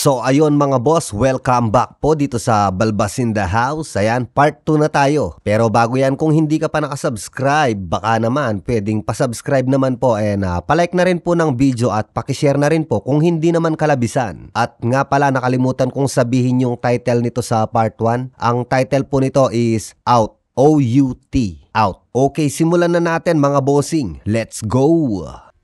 So ayun mga boss, welcome back po dito sa Balbas in the House. Ayan, part 2 na tayo. Pero bago yan, kung hindi ka pa nakasubscribe, baka naman pwedeng pasubscribe naman po and palike na rin po ng video at pakishare na rin po kung hindi naman kalabisan. At nga pala nakalimutan kong sabihin yung title nito sa part 1. Ang title po nito is Out. O-U-T. Out. Okay, simulan na natin mga bossing. Let's go!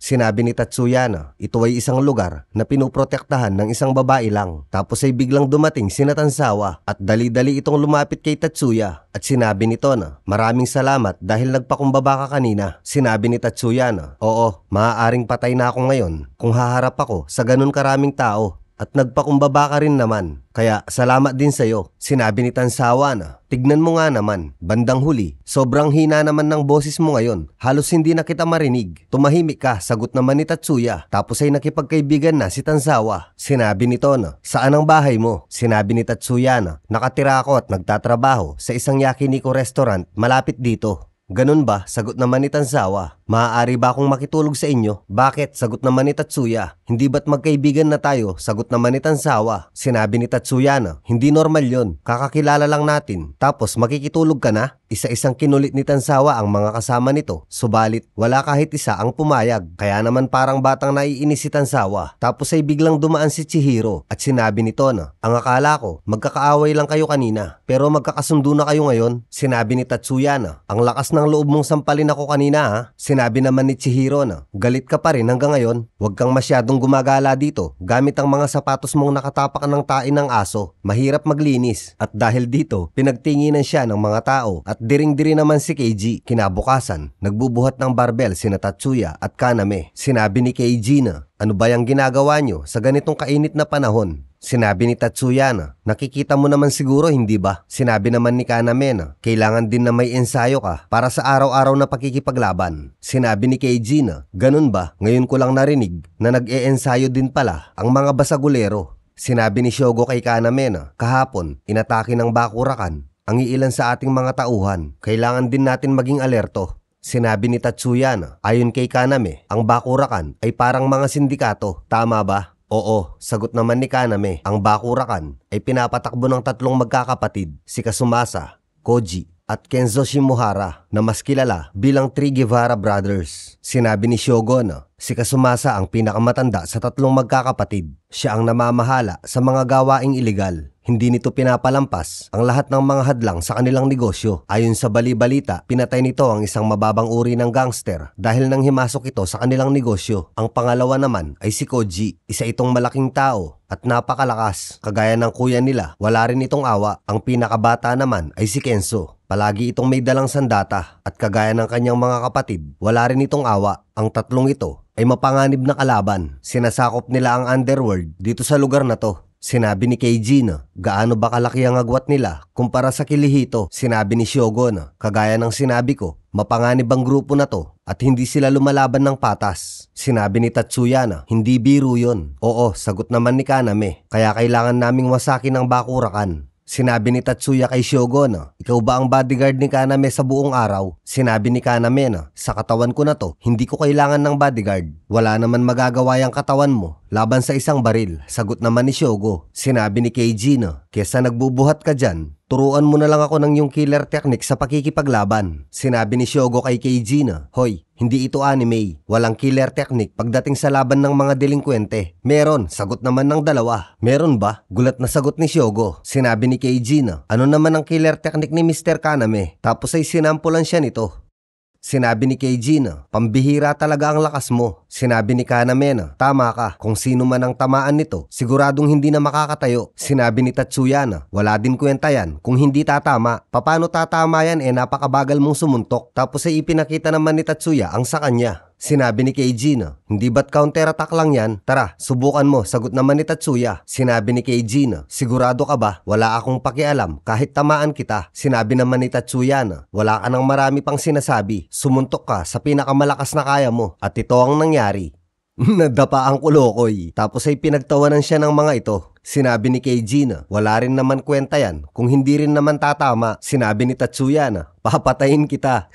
Sinabi ni Tatsuya na ito ay isang lugar na pinuprotektahan ng isang babae lang. Tapos ay biglang dumating si Tansawa at dali-dali itong lumapit kay Tatsuya. At sinabi nito na maraming salamat dahil nagpakumbaba ka kanina. Sinabi ni Tatsuya na oo, maaaring patay na ako ngayon kung haharap ako sa ganun karaming tao. At nagpakumbaba ka rin naman. Kaya salamat din sa'yo. Sinabi ni Tansawa na tignan mo nga naman, bandang huli, sobrang hina naman ng boses mo ngayon. Halos hindi na kita marinig. Tumahimik ka, sagot naman ni Tatsuya. Tapos ay nakipagkaibigan na si Tansawa. Sinabi nito na saan ang bahay mo? Sinabi ni Tatsuya na nakatira ako at nagtatrabaho sa isang yakiniku restaurant malapit dito. Ganun ba? Sagot naman ni Tansawa. Maaari ba akong makitulog sa inyo? Bakit? Sagot naman ni Tatsuya. Hindi ba't magkaibigan na tayo? Sagot naman ni Tansawa. Sinabi ni Tatsuya na hindi normal yon. Kakakilala lang natin. Tapos makikitulog ka na? Isa-isang kinulit ni Tansawa ang mga kasama nito. Subalit wala kahit isa ang pumayag. Kaya naman parang batang naiinis si Tansawa. Tapos ay biglang dumaan si Chihiro at sinabi nito na ang akala ko magkakaaway lang kayo kanina pero magkakasundo na kayo ngayon. Sinabi ni Tatsuya na ang lakas ng loob mong sampalin ako kanina ha. Sinabi naman ni Chihiro na galit ka pa rin hanggang ngayon. Huwag kang masyadong gumagala dito gamit ang mga sapatos mong nakatapak ng tain ng aso. Mahirap maglinis. At dahil dito pinagtinginan siya ng mga tao at diring-diri naman si Keiji. Kinabukasan, nagbubuhat ng barbell sina Tatsuya at Kaname. Sinabi ni Keiji na ano ba yung ginagawa nyo sa ganitong kainit na panahon? Sinabi ni Tatsuya na nakikita mo naman siguro hindi ba? Sinabi naman ni Kaname na kailangan din na may ensayo ka para sa araw-araw na pakikipaglaban. Sinabi ni Keiji na ganun ba? Ngayon ko lang narinig na nag-e-ensayo din pala ang mga basagulero. Sinabi ni Shogo kay Kaname na kahapon inatake ng Bakurakan ang iilan sa ating mga tauhan. Kailangan din natin maging alerto. Sinabi ni Tatsuya na ayon kay Kaname ang Bakurakan ay parang mga sindikato. Tama ba? Oo, sagot naman ni Kaname. Ang Bakurakan ay pinapatakbo ng tatlong magkakapatid, si Kasumasa, Koji at Kenzo Shimohara na mas kilala bilang Three Guevara Brothers. Sinabi ni Shogo na si Kasumasa ang pinakamatanda sa tatlong magkakapatid. Siya ang namamahala sa mga gawaing ilegal. Hindi nito pinapalampas ang lahat ng mga hadlang sa kanilang negosyo. Ayon sa bali-balita, pinatay nito ang isang mababang uri ng gangster dahil nang himasok ito sa kanilang negosyo. Ang pangalawa naman ay si Koji. Isa itong malaking tao at napakalakas. Kagaya ng kuya nila, wala rin itong awa. Ang pinakabata naman ay si Kenzo. Palagi itong may dalang sandata at kagaya ng kanyang mga kapatid, wala rin itong awa. Ang tatlong ito ay mapanganib na kalaban. Sinasakop nila ang underworld dito sa lugar na to. Sinabi ni Keiji na gaano ba kalaki ang agwat nila kumpara sa Kirihito. Sinabi ni Shogo na kagaya ng sinabi ko, mapanganib ang grupo na to at hindi sila lumalaban ng patas. Sinabi ni Tatsuya na hindi biro yon. Oo, sagot naman ni Kaname. Kaya kailangan naming wasakin ang Bakurakan. Sinabi ni Tatsuya kay Shogo na ikaw ba ang bodyguard ni Kaname sa buong araw? Sinabi ni Kaname na sa katawan ko na to, hindi ko kailangan ng bodyguard. Wala naman magagawa yung katawan mo laban sa isang baril. Sagot naman ni Shogo. Sinabi ni Keiji na kesa nagbubuhat ka dyan, turuan mo na lang ako ng yung killer technique sa pakikipaglaban. Sinabi ni Shogo kay Keiji na hoy, hindi ito anime. Walang killer technique pagdating sa laban ng mga delinkwente. Meron, sagot naman ng dalawa. Meron ba? Gulat na sagot ni Shogo. Sinabi ni Keiji na ano naman ang killer technique ni Mr. Kaname? Tapos ay sinampulan siya nito. Sinabi ni Keiji na pambihira talaga ang lakas mo. Sinabi ni Kaname na tama ka, kung sino man ang tamaan nito siguradong hindi na makakatayo. Sinabi ni Tatsuya na wala din kwenta yan kung hindi tatama. Paano tatama yan napakabagal mong sumuntok. Tapos ay ipinakita naman ni Tatsuya ang sa kanya. Sinabi ni Keiji na hindi ba't counter-attack lang yan? Tara, subukan mo, sagot naman ni Tatsuya. Sinabi ni Keiji na sigurado ka ba? Wala akong pakialam kahit tamaan kita. Sinabi naman ni Tatsuya na wala ka nang marami pang sinasabi. Sumuntok ka sa pinakamalakas na kaya mo at ito ang nangyari. Nadapa ang kulokoy. Tapos ay pinagtawanan siya ng mga ito. Sinabi ni Keiji na wala rin naman kwenta yan kung hindi rin naman tatama. Sinabi ni Tatsuya na papatayin kita.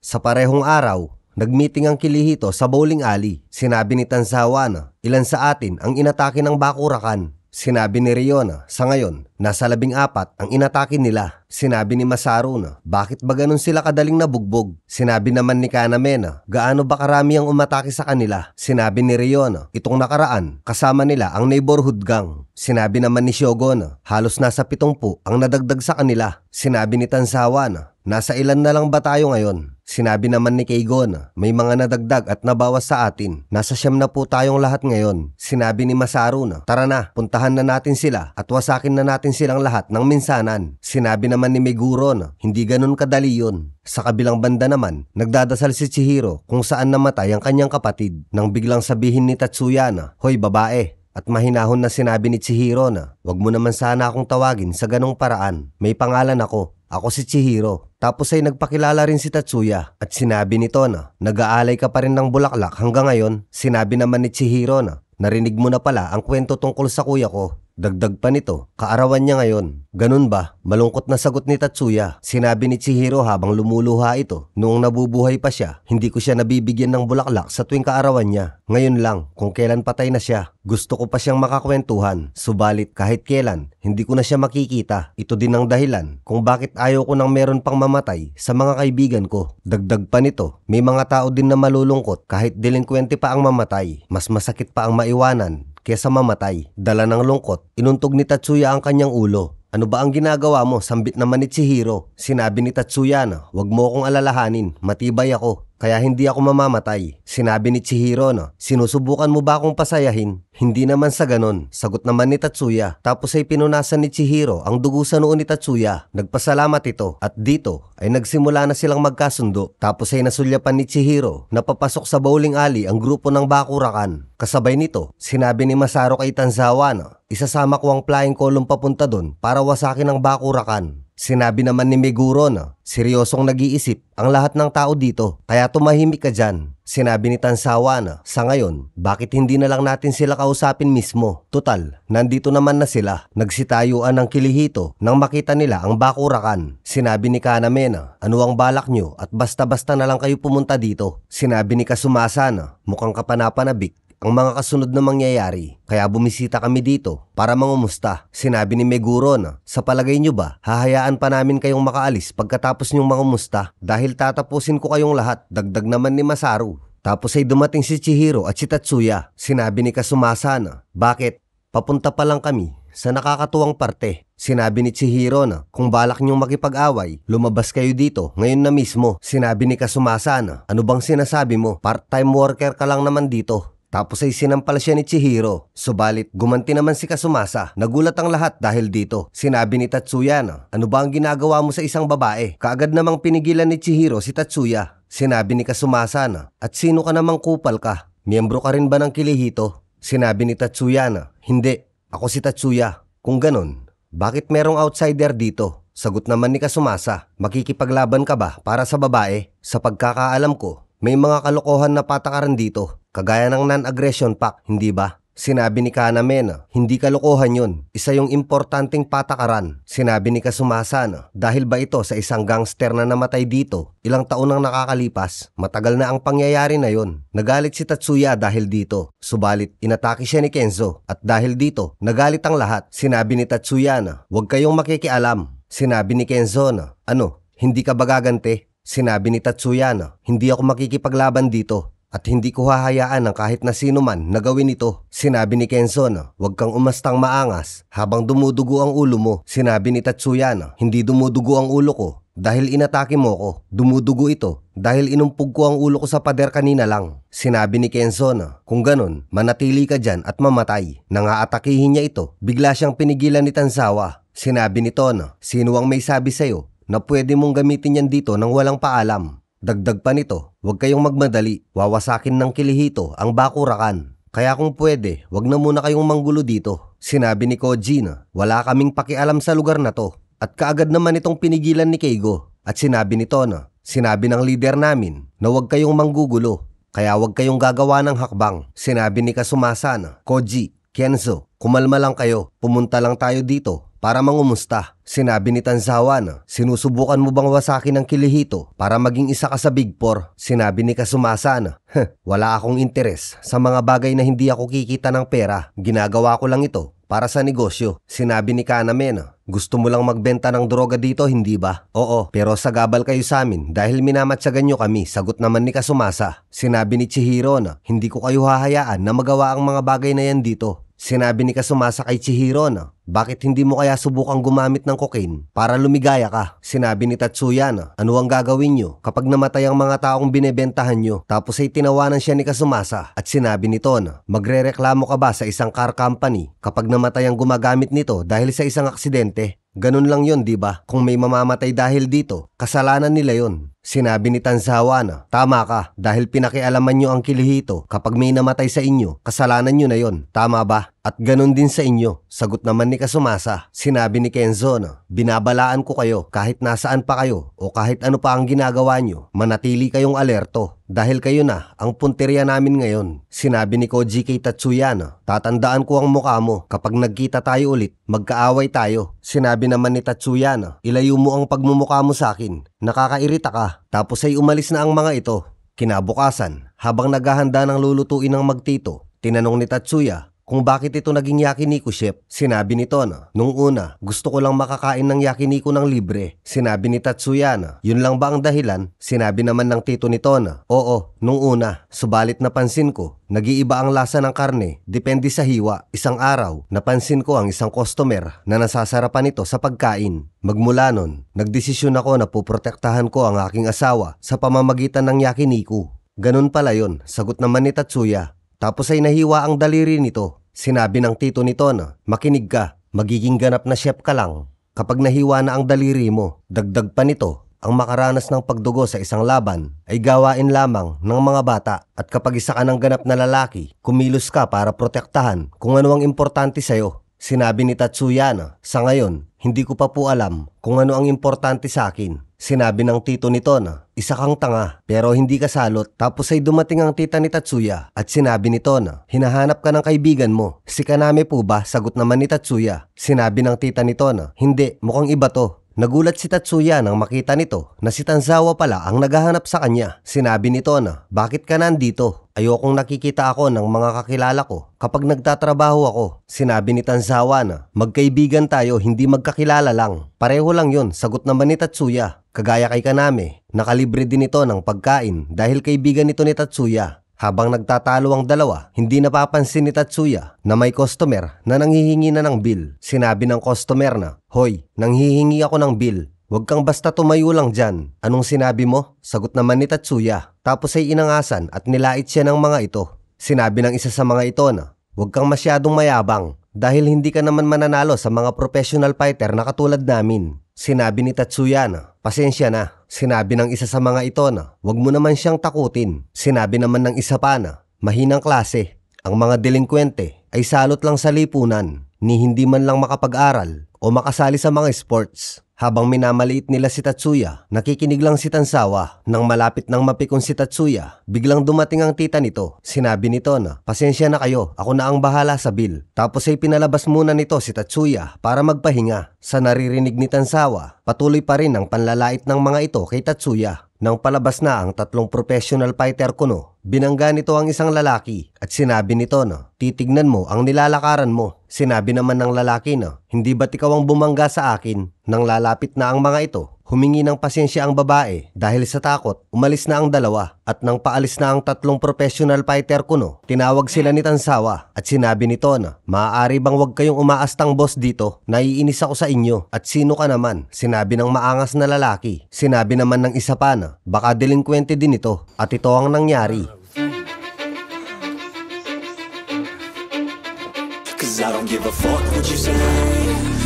Sa parehong araw, nagmeeting ang Kirihito sa bowling alley. Sinabi ni Tansawa na ilan sa atin ang inatake ng Bakurakan. Sinabi ni Rion na sa ngayon, nasa 14 ang inatake nila. Sinabi ni Masaru na bakit ba ganun sila kadaling nabugbog? Sinabi naman ni Kaname na gaano ba karami ang umatake sa kanila? Sinabi ni Rion na itong nakaraan kasama nila ang neighborhood gang. Sinabi naman ni Shogo na halos nasa 70 ang nadagdag sa kanila. Sinabi ni Tanzawa na nasa ilan na lang ba tayo ngayon? Sinabi naman ni Keigo na may mga nadagdag at nabawas sa atin. Nasa 9 na po tayong lahat ngayon. Sinabi ni Masaru na tara na, puntahan na natin sila at wasakin na natin silang lahat ng minsanan. Sinabi naman ni Meguro na hindi ganun kadali yun. Sa kabilang banda naman, nagdadasal si Chihiro kung saan namatay ang kanyang kapatid nang biglang sabihin ni Tatsuya na, "Hoy babae." At mahinahon na sinabi ni Chihiro na, "Wag mo naman sana akong tawagin sa ganong paraan. May pangalan ako. Ako si Chihiro." Tapos ay nagpakilala rin si Tatsuya at sinabi nito na, "Nag-aalay ka pa rin ng bulaklak hanggang ngayon?" Sinabi naman ni Chihiro na, "Narinig mo na pala ang kwento tungkol sa kuya ko." Dagdag pa nito, kaarawan niya ngayon. Ganun ba? Malungkot na sagot ni Tatsuya. Sinabi ni Chihiro habang lumuluha ito. Noong nabubuhay pa siya, hindi ko siya nabibigyan ng bulaklak sa tuwing kaarawan niya. Ngayon lang, kung kailan patay na siya. Gusto ko pa siyang makakwentuhan. Subalit kahit kailan, hindi ko na siya makikita. Ito din ang dahilan kung bakit ayaw ko nang meron pang mamatay sa mga kaibigan ko. Dagdag pa nito, may mga tao din na malulungkot kahit delinkwente pa ang mamatay. Mas masakit pa ang maiwanan kesa mamatay. Dala ng lungkot, inuntog ni Tatsuya ang kanyang ulo. "Ano ba ang ginagawa mo?" Sambit naman ni Chihiro. Sinabi ni Tatsuya na, "Wag mo akong alalahanin, matibay ako. Kaya hindi ako mamamatay." Sinabi ni Chihiro na, "Sinusubukan mo ba akong pasayahin?" "Hindi naman sa ganon," sagot naman ni Tatsuya. Tapos ay pinunasan ni Chihiro ang dugo sa noo ni Tatsuya. Nagpasalamat ito at dito ay nagsimula na silang magkasundo. Tapos ay nasulyapan ni Chihiro na papasok sa bowling alley ang grupo ng Bakurakan. Kasabay nito, sinabi ni Masaru kay Tanzawa na isasama ko ang flying column papunta doon para wasakin ang Bakurakan. Sinabi naman ni Meguro na seryosong nag-iisip ang lahat ng tao dito kaya tumahimik ka dyan. Sinabi ni Tanzawa na sa ngayon, bakit hindi na lang natin sila kausapin mismo? Tutal, nandito naman na sila. Nagsitayuan ng kilihito nang makita nila ang Bakurakan. Sinabi ni Kaname na ano ang balak nyo at basta-basta na lang kayo pumunta dito. Sinabi ni Kasumasa na mukhang kapanapanabik ang mga kasunod na mangyayari, kaya bumisita kami dito para mangumusta. Sinabi ni Meguro na sa palagay nyo ba, hahayaan pa namin kayong makaalis pagkatapos nyong mangumusta dahil tatapusin ko kayong lahat. Dagdag naman ni Masaru. Tapos ay dumating si Chihiro at si Tatsuya. Sinabi ni Kasumasa na, "Bakit? Papunta pa lang kami sa nakakatuwang parte." Sinabi ni Chihiro na kung balak niyong makipag-away, lumabas kayo dito ngayon na mismo. Sinabi ni Kasumasa na, "Ano bang sinasabi mo? Part-time worker ka lang naman dito." Tapos ay sinampal siya ni Chihiro. Subalit gumanti naman si Kasumasa. Nagulat ang lahat dahil dito. Sinabi ni Tatsuya na, "Ano ba ang ginagawa mo sa isang babae?" Kaagad namang pinigilan ni Chihiro si Tatsuya. Sinabi ni Kasumasa na, "At sino ka namang kupal ka? Miyembro ka rin ba ng kilihito?" Sinabi ni Tatsuya na, "Hindi, ako si Tatsuya." "Kung ganon, bakit merong outsider dito?" Sagot naman ni Kasumasa, "Makikipaglaban ka ba para sa babae? Sa pagkakaalam ko, may mga kalokohan na patakaran dito. Kagaya ng non-aggression pact, hindi ba?" Sinabi ni Kaname na hindi kalokohan yun. Isa yung importanteng patakaran. Sinabi ni Kasumasa na dahil ba ito sa isang gangster na namatay dito, ilang taon nang nakakalipas, matagal na ang pangyayari na yun. Nagalit si Tatsuya dahil dito. Subalit inatake siya ni Kenzo at dahil dito, nagalit ang lahat. Sinabi ni Tatsuya na huwag kayong makikialam. Sinabi ni Kenzo na ano, hindi ka ba gaganti? Sinabi ni Tatsuya na hindi ako makikipaglaban dito. At hindi ko hahayaan ng kahit na sino man na gawin ito. Sinabi ni Kenzo na huwag kang umastang maangas habang dumudugo ang ulo mo. Sinabi ni Tatsuya na hindi dumudugo ang ulo ko dahil inatake mo ko. Dumudugo ito dahil inumpog ko ang ulo ko sa pader kanina lang. Sinabi ni Kenzo na kung ganon, manatili ka dyan at mamatay. Nang aatakihin niya ito, bigla siyang pinigilan ni Tanzawa. Sinabi nito na sino ang may sabi sa'yo na pwede mong gamitin yan dito nang walang paalam? Dagdag pa nito, huwag kayong magmadali, wawasakin ng kilihito ang Bakurakan. Kaya kung pwede, huwag na muna kayong manggulo dito. Sinabi ni Koji na wala kaming pakialam sa lugar na to. At kaagad naman itong pinigilan ni Keigo. At sinabi nito na, sinabi ng leader namin na huwag kayong manggugulo. Kaya huwag kayong gagawa ng hakbang. Sinabi ni Kasumasa na, Koji, Kenzo, kumalma lang kayo, pumunta lang tayo dito para mangumusta. Sinabi ni Tanzawa na, sinusubukan mo bang wasakin ang kilihito para maging isa ka sa Big Four? Sinabi ni Kasumasa na, wala akong interes sa mga bagay na hindi ako kikita ng pera. Ginagawa ko lang ito para sa negosyo. Sinabi ni Kaname na, gusto mo lang magbenta ng droga dito, hindi ba? Oo, pero sagabal kayo sa amin dahil minamatsagan nyo kami, sagot naman ni Kasumasa. Sinabi ni Chihiro na, hindi ko kayo hahayaan na magawa ang mga bagay na yan dito. Sinabi ni Kasumasa kay Chihiro na, bakit hindi mo kaya subukang gumamit ng cocaine para lumigaya ka? Sinabi ni Tatsuya na, ano ang gagawin nyo kapag namatay ang mga taong binebentahan nyo? Tapos ay tinawanan siya ni Kasumasa at sinabi nito na, magrereklamo ka ba sa isang car company kapag namatay ang gumagamit nito dahil sa isang aksidente? Ganun lang yun, di ba? Kung may mamamatay dahil dito, kasalanan nila yun. Sinabi ni Tanzawa na, tama ka, dahil pinakialaman nyo ang Kirihito kapag may namatay sa inyo, kasalanan nyo na yun. Tama ba? At ganun din sa inyo, sagot naman ni Kasumasa. Sinabi ni Kenzo na, binabalaan ko kayo kahit nasaan pa kayo o kahit ano pa ang ginagawa nyo, manatili kayong alerto. Dahil kayo na ang punteriya namin ngayon. Sinabi ni Koji kay Tatsuya na, tatandaan ko ang mukha mo kapag nagkita tayo ulit, magkaaway tayo. Sinabi naman ni Tatsuya na, ilayo mo ang pagmumukha mo sa akin, nakakairita ka. Tapos ay umalis na ang mga ito. Kinabukasan, habang naghahanda ng lulutuin ng magtito, tinanong ni Tatsuya kung bakit ito naging yakiniku chef. Sinabi nito na, nung una, gusto ko lang makakain ng yakiniku ng libre. Sinabi ni Tatsuya na, yun lang ba ang dahilan? Sinabi naman ng tito nito na, oo, nung una, subalit napansin ko, nag-iiba ang lasa ng karne, depende sa hiwa. Isang araw, napansin ko ang isang customer na nasasarapan ito sa pagkain. Magmula nun, nagdesisyon ako na puprotektahan ko ang aking asawa sa pamamagitan ng yakiniku. Ganun pala yun, sagot naman ni Tatsuya. Tapos ay nahiwa ang daliri nito. Sinabi ng tito nito na, makinig ka, magiging ganap na chef ka lang kapag nahiwa na ang daliri mo. Dagdag pa nito, ang makaranas ng pagdugo sa isang laban ay gawain lamang ng mga bata. At kapag isa ka ng ganap na lalaki, kumilos ka para protektahan kung ano ang importante sa'yo. Sinabi ni Tatsuya na, sa ngayon, hindi ko pa po alam kung ano ang importante sa akin. Sinabi ng tito nito na, isa kang tanga pero hindi ka salot. Tapos ay dumating ang tita ni Tatsuya at sinabi nito na, hinahanap ka ng kaibigan mo. Si Kaname po ba? Sagot naman ni Tatsuya. Sinabi ng tita nito na, hindi, mukhang iba to. Nagulat si Tatsuya nang makita nito na si Tanzawa pala ang naghahanap sa kanya. Sinabi nito na, bakit ka nandito? Ayokong nakikita ako ng mga kakilala ko kapag nagtatrabaho ako. Sinabi ni Tanzawa na, magkaibigan tayo, hindi magkakilala lang. Pareho lang yun, sagot naman ni Tatsuya. Kagaya kay Kaname, nakalibre din ito ng pagkain dahil kaibigan nito ni Tatsuya. Habang nagtatalo ang dalawa, hindi napapansin ni Tatsuya na may customer na nanghihingi na ng bill. Sinabi ng customer na, hoy, nanghihingi ako ng bill. Huwag kang basta tumayo lang dyan. Anong sinabi mo? Sagot naman ni Tatsuya. Tapos ay inangasan at nilait siya ng mga ito. Sinabi ng isa sa mga ito na, huwag kang masyadong mayabang dahil hindi ka naman mananalo sa mga professional fighter na katulad namin. Sinabi ni Tatsuya na, pasensya na. Sinabi ng isa sa mga ito na, huwag mo naman siyang takutin. Sinabi naman ng isa pa na, mahinang klase. Ang mga delinkwente ay salot lang sa lipunan, ni hindi man lang makapag-aral o makasali sa mga sports. Habang minamaliit nila si Tatsuya, nakikinig lang si Tanzawa. Nang malapit nang mapikon si Tatsuya, biglang dumating ang tita nito. Sinabi nito na, pasensya na kayo, ako na ang bahala sa bill. Tapos ay pinalabas muna nito si Tatsuya para magpahinga. Sa naririnig ni Tanzawa, patuloy pa rin ang panlalait ng mga ito kay Tatsuya. Nang palabas na ang tatlong professional fighter kuno, binangga nito ang isang lalaki at sinabi nito na, titignan mo ang nilalakaran mo. Sinabi naman ng lalaki na, hindi ba't ikaw ang bumangga sa akin? Nang lalapit na ang mga ito, humingi ng pasensya ang babae dahil sa takot, umalis na ang dalawa at nang paalis na ang tatlong professional fighter kuno, tinawag sila ni Tanzawa at sinabi nito na, maaari bang wag kayong umaastang boss dito? Naiinis ako sa inyo at sino ka naman? Sinabi ng maangas na lalaki. Sinabi naman ng isa pa na, baka delinkwente din ito at ito ang nangyari. Cause I don't give a fuck what you say.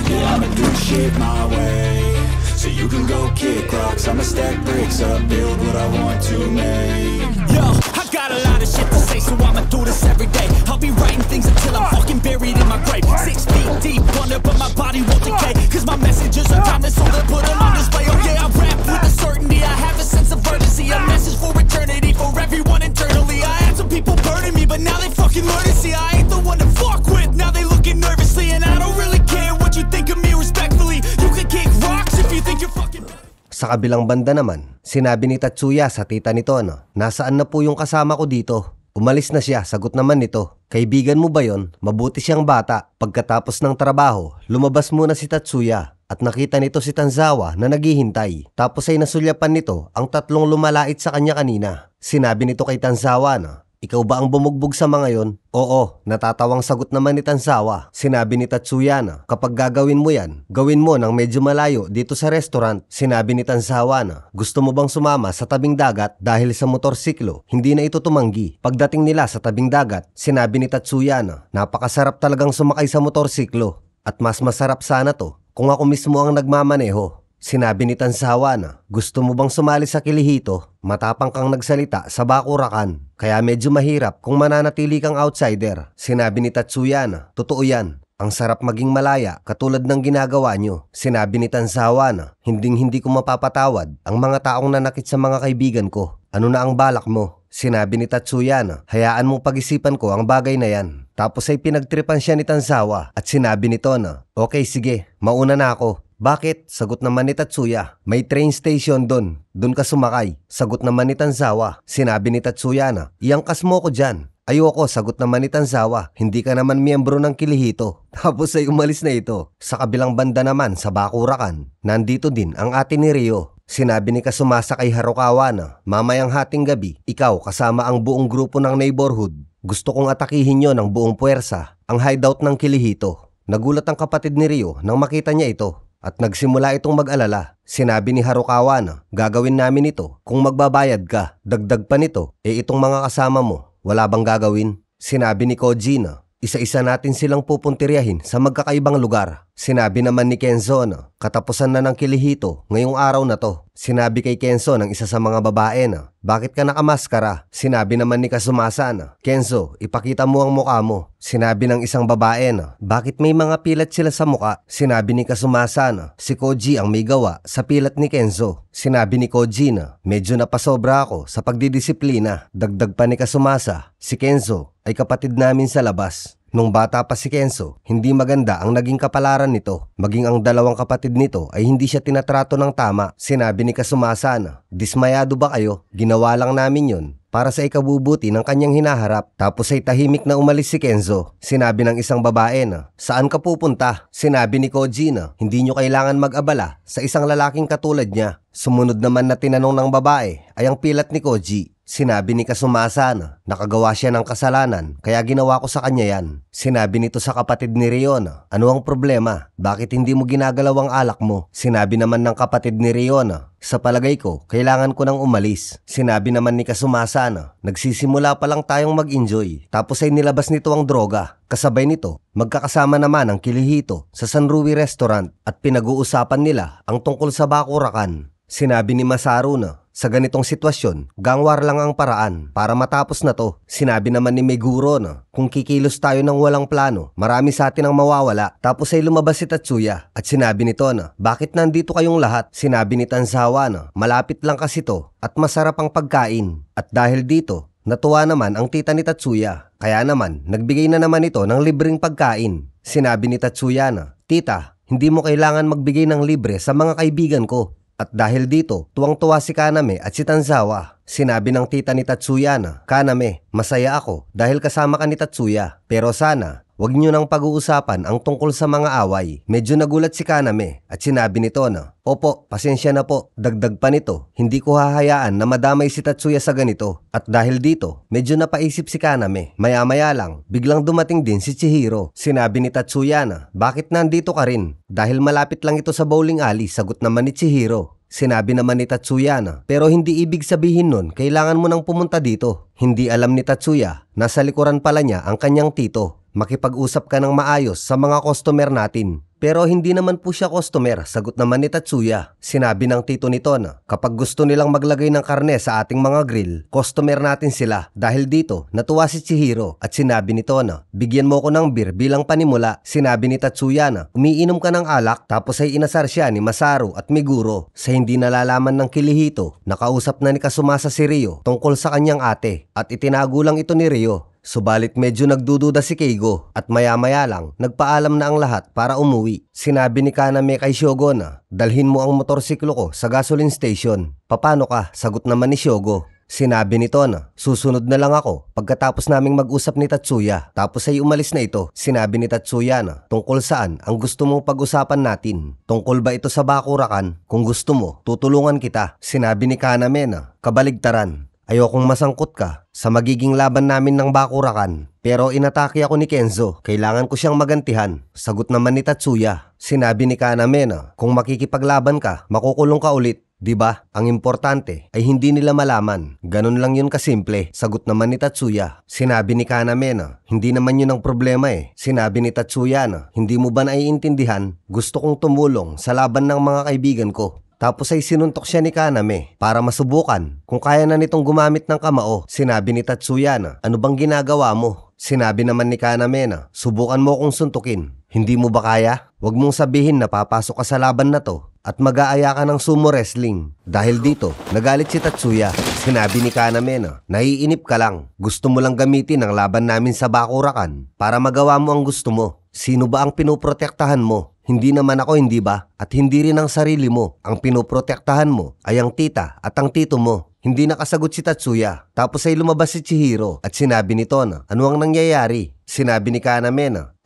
Yeah, I'ma do shit my way. So you can go kick rocks, I'ma stack bricks up, build what I want to make. Yo, I got a lot of shit to say, so I'ma do this every day. I'll be writing things until I'm fucking buried in my grave. 6 feet deep under, but my body won't decay. Cause my messages are timeless, so they put them on display. Oh yeah, I rap with a certainty, I have a sense of urgency. A message for eternity, for everyone internally. I had some people burning me, but now they fucking learn to see I ain't the one to fuck with. Now they looking nervously, and I don't really care what you think of me respectfully. You can kick rocks if you think you're fucking... Sa kabilang banda naman, sinabi ni Tatsuya sa tita nito na, nasaan na po yung kasama ko dito? Umalis na siya, sagot naman nito. Kaibigan mo ba yon? Mabuti siyang bata. Pagkatapos ng trabaho, lumabas muna si Tatsuya at nakita nito si Tanzawa na naghihintay. Tapos ay nasulyapan nito ang tatlong lumalait sa kanya kanina. Sinabi nito kay Tanzawa na, ikaw ba ang bumugbog sa mga yon? Oo, natatawang sagot naman ni Tanzawa. Sinabi ni Tatsuya na, kapag gagawin mo yan, gawin mo ng medyo malayo dito sa restaurant. Sinabi ni Tanzawa na, gusto mo bang sumama sa tabing dagat dahil sa motorsiklo? Hindi na ito tumanggi. Pagdating nila sa tabing dagat, sinabi ni Tatsuya na, napakasarap talagang sumakay sa motorsiklo. At mas masarap sana to kung ako mismo ang nagmamaneho. Sinabi ni Tanzawa na, gusto mo bang sumali sa Kirihito? Matapang kang nagsalita sa Bakurakan, kaya medyo mahirap kung mananatili kang outsider. Sinabi ni Tatsuya na, totoo yan. Ang sarap maging malaya katulad ng ginagawa nyo. Sinabi ni Tanzawa na, hindi ko mapapatawad ang mga taong nanakit sa mga kaibigan ko. Ano na ang balak mo? Sinabi ni Tatsuya na, hayaan mong pag-isipan ko ang bagay na yan. Tapos ay pinagtripan siya ni Tanzawa at sinabi nito na, okay sige, mauna na ako. Bakit? Sagot naman ni Tatsuya. May train station doon. Doon ka sumakay. Sagot naman ni Tanzawa. Sinabi ni Tatsuya na, iangkas mo ko dyan. Ayoko, sagot naman ni Tanzawa. Hindi ka naman miyembro ng Kirihito. Tapos ay umalis na ito. Sa kabilang banda naman sa Bakurakan, nandito din ang ate ni Ryo. Sinabi ni Kasumasa kay Harukawa na, mamayang hating gabi, ikaw kasama ang buong grupo ng neighborhood. Gusto kong atakihin nyo ng buong puwersa ang hideout ng Kirihito. Nagulat ang kapatid ni Ryo nang makita niya ito. At nagsimula itong mag-alala. Sinabi ni Harukawa na, gagawin namin ito kung magbabayad ka. Dagdag pa nito, itong mga kasama mo, wala bang gagawin? Sinabi ni Koji na, isa-isa natin silang pupuntiryahin sa magkakaibang lugar. Sinabi naman ni Kenzo na, katapusan na ng Kirihito ngayong araw na to. Sinabi kay Kenzo ng isa sa mga babae na, bakit ka nakamaskara? Sinabi naman ni Kasumasa na, Kenzo, ipakita mo ang muka mo. Sinabi ng isang babae na, bakit may mga pilat sila sa muka? Sinabi ni Kasumasa na, si Koji ang may gawa sa pilat ni Kenzo. Sinabi ni Koji na, medyo napasobra ako sa pagdidisiplina. Dagdag pa ni Kasumasa, si Kenzo ay kapatid namin sa labas. Nung bata pa si Kenzo, hindi maganda ang naging kapalaran nito. Maging ang dalawang kapatid nito ay hindi siya tinatrato ng tama. Sinabi ni Kasumasa na, dismayado ba kayo? Ginawa lang namin yon para sa ikabubuti ng kanyang hinaharap. Tapos ay tahimik na umalis si Kenzo. Sinabi ng isang babae na, saan ka pupunta? Sinabi ni Koji na, hindi nyo kailangan mag-abala sa isang lalaking katulad niya. Sumunod naman na tinanong ng babae ay ang pilat ni Koji. Sinabi ni Kasumasa na, nakagawa siya ng kasalanan kaya ginawa ko sa kanya yan. Sinabi nito sa kapatid ni Ryo na, ano ang problema? Bakit hindi mo ginagalaw ang alak mo? Sinabi naman ng kapatid ni Ryo na, sa palagay ko, kailangan ko nang umalis. Sinabi naman ni Kasumasa na, nagsisimula pa lang tayong mag-enjoy. Tapos ay nilabas nito ang droga. Kasabay nito, magkakasama naman ang Kirihito sa Sanrui Restaurant at pinag-uusapan nila ang tungkol sa Bakurakan. Sinabi ni Masaru na, sa ganitong sitwasyon, gangwar lang ang paraan para matapos na to. Sinabi naman ni Meguro na, kung kikilos tayo ng walang plano, marami sa atin ang mawawala. Tapos ay lumabas si Tatsuya at sinabi nito na, bakit nandito kayong lahat? Sinabi ni Tanzawa na, malapit lang kasi to at masarap ang pagkain. At dahil dito, natuwa naman ang tita ni Tatsuya. Kaya naman, nagbigay na naman ito ng libreng pagkain. Sinabi ni Tatsuya na, tita, hindi mo kailangan magbigay ng libre sa mga kaibigan ko. At dahil dito, tuwang-tuwa si Kaname at si Tanzawa. Sinabi ng tita ni Tatsuya na, Kaname, masaya ako dahil kasama ka ni Tatsuya. Pero sana, wag niyo nang pag-uusapan ang tungkol sa mga away. Medyo nagulat si Kaname at sinabi nito na, opo, pasensya na po. Dagdag pa nito, hindi ko hahayaan na madamay si Tatsuya sa ganito. At dahil dito, medyo napaisip si Kaname. Maya-maya lang, biglang dumating din si Chihiro. Sinabi ni Tatsuya na, bakit nandito ka rin? Dahil malapit lang ito sa bowling alley, sagot naman ni Chihiro. Sinabi naman ni Tatsuya na, pero hindi ibig sabihin nun, kailangan mo nang pumunta dito. Hindi alam ni Tatsuya, nasa likuran pala niya ang kanyang tito. Makipag-usap ka ng maayos sa mga customer natin. Pero hindi naman po siya customer, sagot naman ni Tatsuya. Sinabi ng tito nito na, kapag gusto nilang maglagay ng karne sa ating mga grill, customer natin sila. Dahil dito, natuwa si Chihiro at sinabi nito na, bigyan mo ko ng beer bilang panimula. Sinabi ni Tatsuya na, umiinom ka ng alak, tapos ay inasar siya ni Masaru at Meguro. Sa hindi nalalaman ng Kirihito, nakausap na ni Kasumasa si Ryo tungkol sa kanyang ate at itinago lang ito ni Ryo. Subalit medyo nagdududa si Keigo at maya-maya lang nagpaalam na ang lahat para umuwi. Sinabi ni Kaname kay Shogo na, dalhin mo ang motorsiklo ko sa gasoline station. Paano ka? Sagot naman ni Shogo. Sinabi nito na susunod na lang ako pagkatapos naming mag-usap ni Tatsuya. Tapos ay umalis na ito. Sinabi ni Tatsuya na tungkol saan ang gusto mong pag-usapan natin. Tungkol ba ito sa Bakurakan? Kung gusto mo, tutulungan kita. Sinabi ni Kaname na kabaligtaran. Ayokong masangkot ka sa magiging laban namin ng Bakurakan. Pero inatake ako ni Kenzo. Kailangan ko siyang magantihan. Sagot naman ni Tatsuya. Sinabi ni Kaname na kung makikipaglaban ka, makukulong ka ulit. Diba? Ang importante ay hindi nila malaman. Ganun lang yun kasimple. Sagot naman ni Tatsuya. Sinabi ni Kaname na hindi naman yun ang problema eh. Sinabi ni Tatsuya na hindi mo ba naiintindihan? Gusto kong tumulong sa laban ng mga kaibigan ko. Tapos ay sinuntok siya ni Kaname para masubukan kung kaya na nitong gumamit ng kamao. Sinabi ni Tatsuya na ano bang ginagawa mo? Sinabi naman ni Kaname na subukan mo akong suntukin. Hindi mo ba kaya? Huwag mong sabihin na papasok ka sa laban na to at mag-aaya ka ng sumo wrestling. Dahil dito, nagalit si Tatsuya. Sinabi ni Kaname na naiinip ka lang. Gusto mo lang gamitin ang laban namin sa Bakurakan para magawa mo ang gusto mo. Sino ba ang pinoprotektahan mo? Hindi naman ako, hindi ba? At hindi rin ang sarili mo. Ang pinoprotektahan mo ay ang tita at ang tito mo. Hindi nakasagot si Tatsuya. Tapos ay lumabas si Chihiro at sinabi nito na ano ang nangyayari? Sinabi ni Kaname na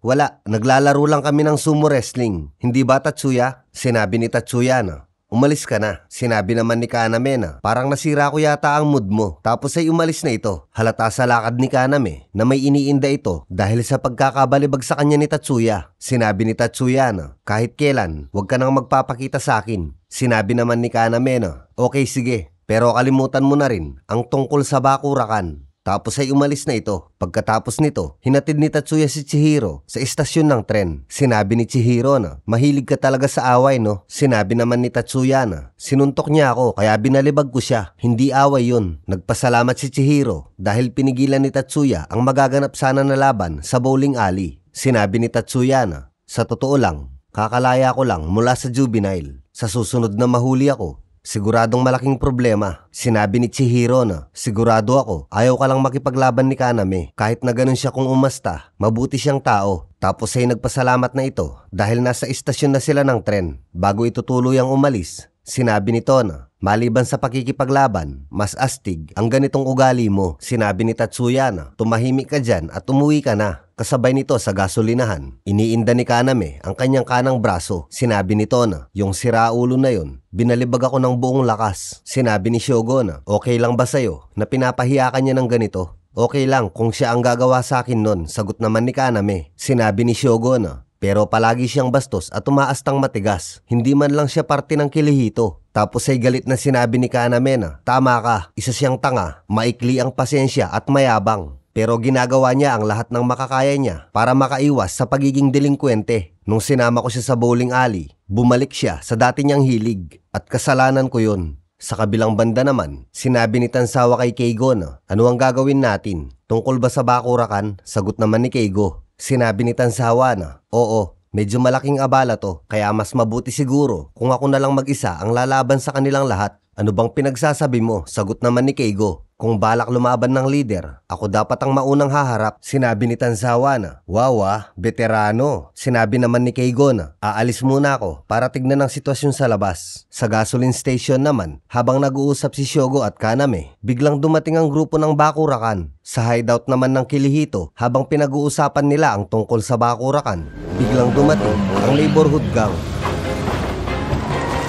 wala, naglalaro lang kami ng sumo wrestling. Hindi ba Tatsuya? Sinabi ni Tatsuya na umalis ka na. Sinabi naman ni Kaname na parang nasira ko yata ang mood mo. Tapos ay umalis na ito. Halata sa lakad ni Kaname na may iniinda ito dahil sa pagkakabalibag sa kanya ni Tatsuya. Sinabi ni Tatsuya na kahit kailan, huwag ka nang magpapakita sa akin. Sinabi naman ni Kaname na okay sige, pero kalimutan mo na rin ang tungkol sa Bakurakan. Tapos ay umalis na ito. Pagkatapos nito, hinatid ni Tatsuya si Chihiro sa istasyon ng tren. Sinabi ni Chihiro na mahilig ka talaga sa away no? Sinabi naman ni Tatsuya na sinuntok niya ako kaya binalibag ko siya. Hindi away yun. Nagpasalamat si Chihiro dahil pinigilan ni Tatsuya ang magaganap sana na laban sa bowling alley. Sinabi ni Tatsuya na sa totoo lang, kakalaya ko lang mula sa juvenile. Sa susunod na mahuli ako, siguradong malaking problema. Sinabi ni Chihiro na sigurado ako ayaw ka lang makipaglaban ni Kaname. Kahit na ganun siya kung umasta, mabuti siyang tao. Tapos ay nagpasalamat na ito dahil nasa istasyon na sila ng tren. Bago ito tuluyang umalis, sinabi nito na maliban sa pakikipaglaban, mas astig ang ganitong ugali mo. Sinabi ni Tatsuya na tumahimik ka dyan at umuwi ka na. Kasabay nito sa gasolinahan, iniinda ni Kaname ang kanyang kanang braso. Sinabi nito na yung siraulo na yon, binalibag ako ng buong lakas. Sinabi ni Shogo na okay lang ba sa'yo na pinapahiya ka niya ng ganito? Okay lang kung siya ang gagawa sa akin nun, sagot naman ni Kaname. Sinabi ni Shogo na pero palagi siyang bastos at umaastang matigas. Hindi man lang siya parte ng kilihito. Tapos ay galit na sinabi ni Kaname na tama ka, isa siyang tanga, maikli ang pasensya at mayabang. Pero ginagawa niya ang lahat ng makakaya niya para makaiwas sa pagiging delinkwente. Nung sinama ko siya sa bowling alley, bumalik siya sa dati niyang hilig at kasalanan ko yun. Sa kabilang banda naman, sinabi ni Tansawa kay Keigo na ano ang gagawin natin? Tungkol ba sa Bakurakan? Sagot naman ni Keigo. Sinabi ni Tansawa na oo, medyo malaking abala to kaya mas mabuti siguro kung ako na lang mag-isa ang lalaban sa kanilang lahat. Ano bang pinagsasabi mo? Sagot naman ni Keigo. Kung balak lumaban ng leader, ako dapat ang maunang haharap. Sinabi ni Tansawa na wow veterano. Sinabi naman ni Keigo na aalis muna ako para tignan ang sitwasyon sa labas. Sa gasoline station naman, habang nag-uusap si Shogo at Kaname, biglang dumating ang grupo ng Bakurakan. Sa hideout naman ng Kilihito, habang pinag-uusapan nila ang tungkol sa Bakurakan, biglang dumating ang neighborhood gang.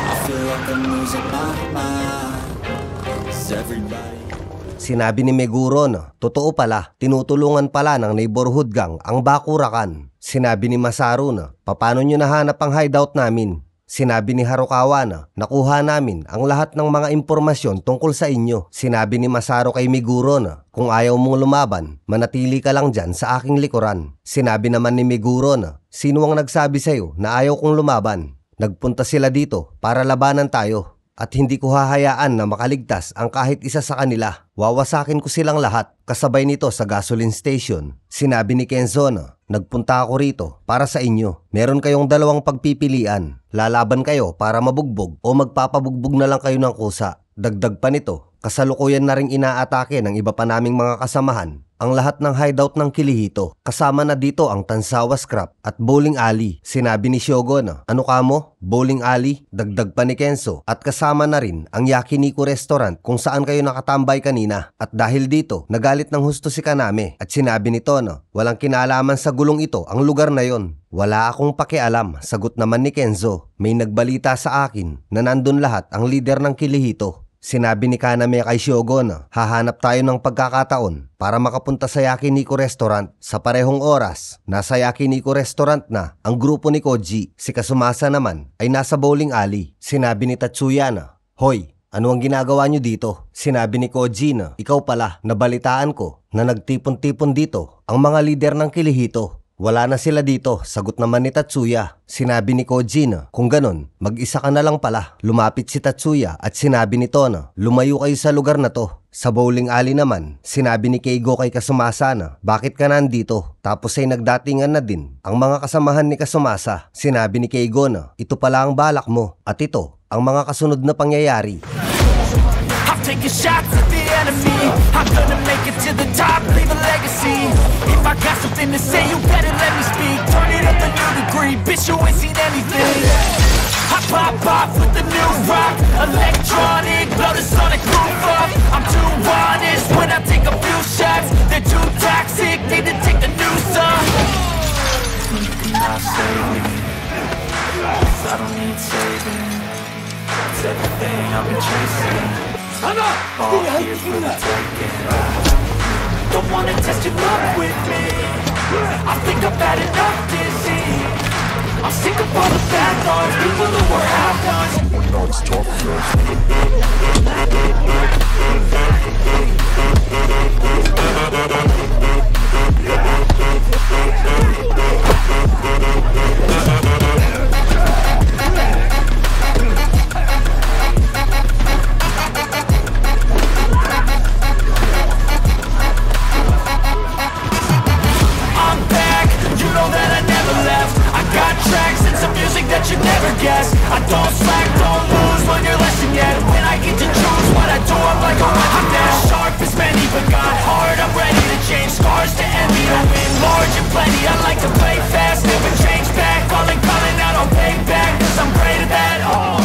I feel like I'm losing my mind. Is everybody Sinabi ni Meguro na totoo pala, tinutulungan pala ng neighborhood gang ang Bakurakan. Sinabi ni Masaru na paano nyo nahanap ang hideout namin? Sinabi ni Harukawa na nakuha namin ang lahat ng mga impormasyon tungkol sa inyo. Sinabi ni Masaru kay Meguro na kung ayaw mong lumaban, manatili ka lang dyan sa aking likuran. Sinabi naman ni Meguro na sino ang nagsabi sa'yo na ayaw kong lumaban? Nagpunta sila dito para labanan tayo. At hindi ko hahayaan na makaligtas ang kahit isa sa kanila. Wawasakin ko silang lahat. Kasabay nito sa gasoline station, sinabi ni Kenzo na nagpunta ako rito para sa inyo. Meron kayong dalawang pagpipilian. Lalaban kayo para mabugbog o magpapabugbog na lang kayo ng kusa. Dagdag pa nito, kasalukuyan na ring inaatake ng iba pa naming mga kasamahan ang lahat ng hideout ng Kilihito. Kasama na dito ang Tansawa Scrap at Bowling Alley. Sinabi ni Shogun, ano ka mo? Bowling Alley? Dagdag pa ni Kenzo. At kasama na rin ang Yakiniku Restaurant kung saan kayo nakatambay kanina. At dahil dito, nagalit ng husto si Kaname at sinabi nito, walang kinalaman sa gulong ito ang lugar na yon. Wala akong pakialam, sagot naman ni Kenzo. May nagbalita sa akin na nandun lahat ang leader ng Kilihito. Sinabi ni Kaname kay Shogun, hahanap tayo ng pagkakataon para makapunta sa Yakiniku Restaurant. Sa parehong oras, nasa Yakiniku Restaurant na ang grupo ni Koji. Si Kasumasa naman ay nasa Bowling Alley. Sinabi ni Tatsuya na, hoy, ano ang ginagawa nyo dito? Sinabi ni Koji na, ikaw pala, nabalitaan ko na nagtipon-tipon dito ang mga leader ng Kilihito. Wala na sila dito, sagot naman ni Tatsuya. Sinabi ni Koji na, kung ganon, mag-isa ka na lang pala. Lumapit si Tatsuya at sinabi nito na, lumayo kayo sa lugar na to. Sa Bowling Alley naman, sinabi ni Keigo kay Kasumasa na, bakit ka nandito? Tapos ay nagdatingan na din ang mga kasamahan ni Kasumasa. Sinabi ni Keigo na, ito pala ang balak mo at ito ang mga kasunod na pangyayari. Taking shots at the enemy. I'm gonna make it to the top, leave a legacy. If I got something to say, you better let me speak. Turn it up a new degree, bitch, you ain't seen anything. I pop off with the new rock, electronic, blow the sonic roof up. I'm too honest when I take a few shots. They're too toxic, need to take the news off. You cannot save me, 'cause I don't need saving. It's everything I've been chasing. All here for the taking. Don't wanna test your luck with me. I think I've had enough disease. I'm sick of all the bad thoughts, people who were half-nots. Now it's toughness. That you never guess. I don't slack, don't lose, learn your lesson yet. When I get to choose what I do, I'm like a weapon now. Sharp as many, but got hard, I'm ready to change. Scars to envy, to win large and plenty. I like to play fast, never change back. Calling out, I'll pay back, 'cause I'm great at that. Oh.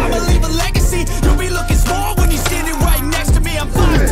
I'ma leave a legacy. You'll be looking small when you're standing right next to me. I'm 5'10",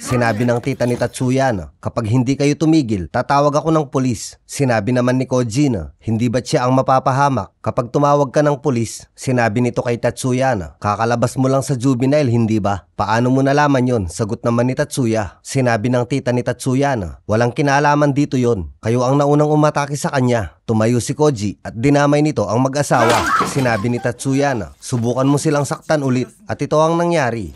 Sinabi ng tita ni Tatsuya na kapag hindi kayo tumigil, tatawag ako ng pulis. Sinabi naman ni Koji na hindi ba't siya ang mapapahamak kapag tumawag ka ng pulis. Sinabi nito kay Tatsuya na kakalabas mo lang sa juvenile, hindi ba? Paano mo nalaman yon? Sagot naman ni Tatsuya. Sinabi ng tita ni Tatsuya na walang kinalaman dito yon. Kayo ang naunang umatake sa kanya. Tumayo si Koji at dinamay nito ang mag-asawa. Sinabi ni Tatsuya na subukan mo silang saktan ulit at ito ang nangyari.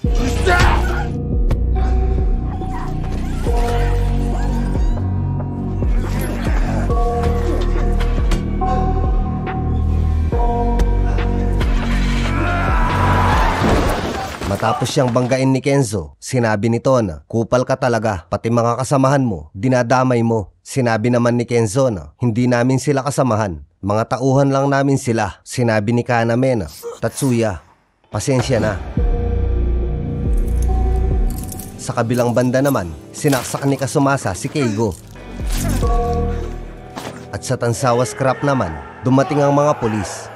Matapos siyang banggain ni Kenzo, sinabi nito na kupal ka talaga, pati mga kasamahan mo, dinadamay mo. Sinabi naman ni Kenzo na hindi namin sila kasamahan, mga tauhan lang namin sila. Sinabi ni Kaname na Tatsuya, pasensya na. Sa kabilang banda naman, sinaksak ni Kasumasa si Keigo. At sa Tansawa scrap naman, dumating ang mga pulis.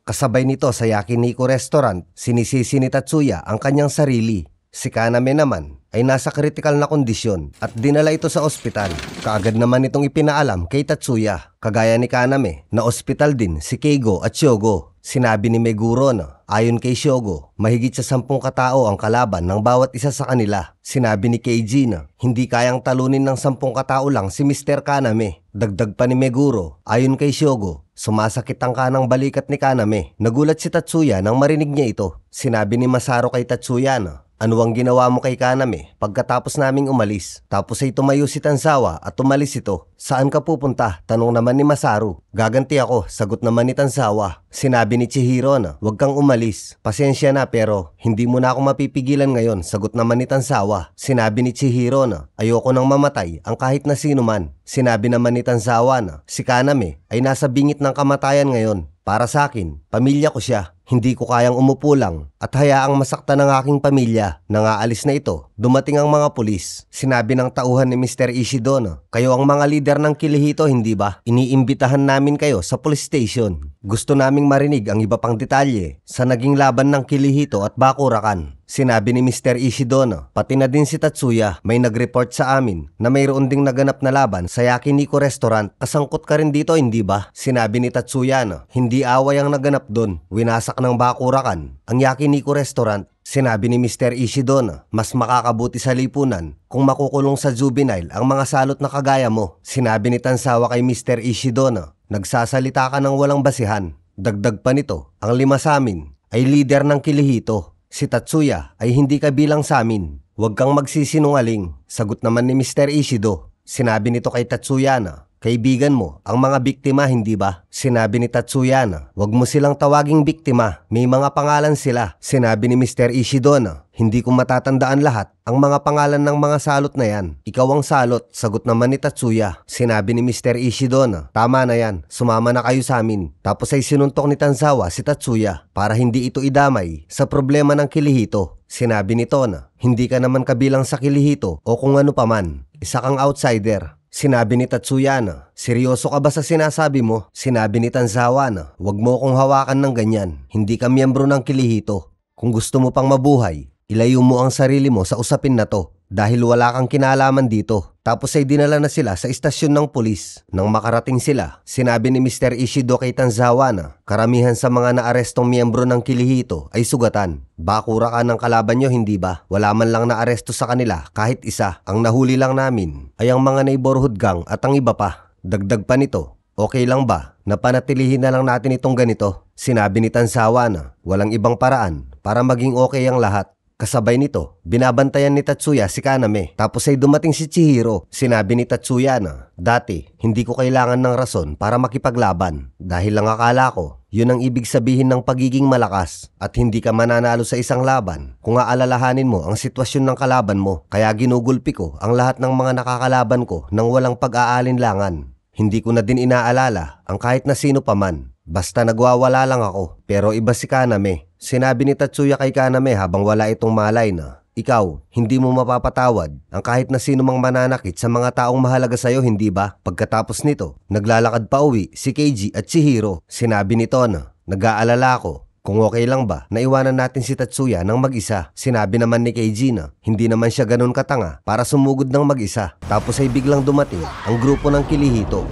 Kasabay nito sa Yakiniku Restaurant, sinisisi ni Tatsuya ang kanyang sarili. Si Kaname naman ay nasa critical na kondisyon at dinala ito sa ospital. Kaagad naman itong ipinaalam kay Tatsuya. Kagaya ni Kaname, na ospital din si Keigo at Shogo. Sinabi ni Meguro na ayon kay Shogo, mahigit sa 10 katao ang kalaban ng bawat isa sa kanila. Sinabi ni Keiji na hindi kayang talunin ng 10 katao lang si Mr. Kaname. Dagdag pa ni Meguro, ayon kay Shogo, sumasakit ang kanang balikat ni Kaname. Nagulat si Tatsuya nang marinig niya ito. Sinabi ni Masaru kay Tatsuya na ano ang ginawa mo kay Kaname pagkatapos naming umalis? Tapos ay tumayo si Tansawa at umalis ito. Saan ka pupunta? Tanong naman ni Masaru. Gaganti ako, sagot naman ni Tansawa. Sinabi ni Chihiro na huwag kang umalis. Pasensya na pero hindi mo na ako mapipigilan ngayon, sagot naman ni Tansawa. Sinabi ni Chihiro na ayoko nang mamatay ang kahit na sino man. Sinabi naman ni Tansawa na si Kaname ay nasa bingit ng kamatayan ngayon. Para sa akin, pamilya ko siya. Hindi ko kayang umupo lang at hayaang masaktan ng aking pamilya. Nangaalis na ito, dumating ang mga pulis. Sinabi ng tauhan ni Mr. Ishido na kayo ang mga lider ng Kirihito, hindi ba? Iniimbitahan namin kayo sa police station. Gusto naming marinig ang iba pang detalye sa naging laban ng Kirihito at Bakurakan. Sinabi ni Mr. Ishido na pati na din si Tatsuya may nag-report sa amin na mayroon ding naganap na laban sa Yakiniku Restaurant. Kasangkot ka rin dito, hindi ba? Sinabi ni Tatsuya na hindi away ang naganap doon. Winasak ng Bakurakan ang Yakiniku Restaurant. Sinabi ni Mr. Ishido na mas makakabuti sa lipunan kung makukulong sa juvenile ang mga salot na kagaya mo. Sinabi ni Tansawa kay Mr. Ishido na nagsasalita ka ng walang basihan. Dagdag pa nito, ang 5 sa amin ay leader ng Kirihito. Si Tatsuya ay hindi kabilang sa amin. Huwag kang magsisinungaling, sagot naman ni Mr. Ishido. Sinabi nito kay Tatsuya na kaibigan mo ang mga biktima, hindi ba? Sinabi ni Tatsuya na huwag mo silang tawaging biktima, may mga pangalan sila. Sinabi ni Mr. Ishido na hindi ko matatandaan lahat ang mga pangalan ng mga salot na yan. Ikaw ang salot, sagot naman ni Tatsuya. Sinabi ni Mr. Ishido na tama na yan, sumama na kayo sa amin. Tapos ay sinuntok ni Tansawa si Tatsuya para hindi ito idamay sa problema ng Kirihito. Sinabi nito na hindi ka naman kabilang sa Kirihito o kung ano paman, isa kang outsider. Sinabi ni Tatsuya na seryoso ka ba sa sinasabi mo? Sinabi ni Tansawa na huwag mo kong hawakan ng ganyan, hindi ka miyembro ng Kirihito. Kung gusto mo pang mabuhay, ilayo mo ang sarili mo sa usapin na to dahil wala kang kinalaman dito. Tapos ay dinala na sila sa istasyon ng pulis. Nang makarating sila, sinabi ni Mr. Ishido kay Tansawa na karamihan sa mga naarestong miyembro ng Kirihito ay sugatan. Bakurakan ng kalaban nyo, hindi ba? Wala man lang naaresto sa kanila kahit isa. Ang nahuli lang namin ay ang mga neighborhood gang at ang iba pa. Dagdag pa nito, okay lang ba na panatilihin na lang natin itong ganito? Sinabi ni Tansawa na walang ibang paraan para maging okay ang lahat. Kasabay nito, binabantayan ni Tatsuya si Kaname. Tapos ay dumating si Chihiro. Sinabi ni Tatsuya na dati, hindi ko kailangan ng rason para makipaglaban. Dahil lang akala ko, yun ang ibig sabihin ng pagiging malakas at hindi ka mananalo sa isang laban kung aalalahanin mo ang sitwasyon ng kalaban mo. Kaya ginugulpi ko ang lahat ng mga nakakalaban ko nang walang pag-aalinlangan. Hindi ko na din inaalala ang kahit na sino paman. Basta nagwawala lang ako. Pero iba si Kaname. Sinabi ni Tatsuya kay Kaname habang wala itong malay na Ikaw, hindi mo mapapatawad ang kahit na sino mang mananakit sa mga taong mahalaga sa'yo, hindi ba? Pagkatapos nito, naglalakad pa uwi si Keiji at si Hiro. Sinabi nito na, nag-aalala ako kung okay lang ba na iwanan natin si Tatsuya ng mag-isa. Sinabi naman ni Keiji na hindi naman siya ganun katanga para sumugod ng mag-isa. Tapos ay biglang dumating ang grupo ng Kirihito.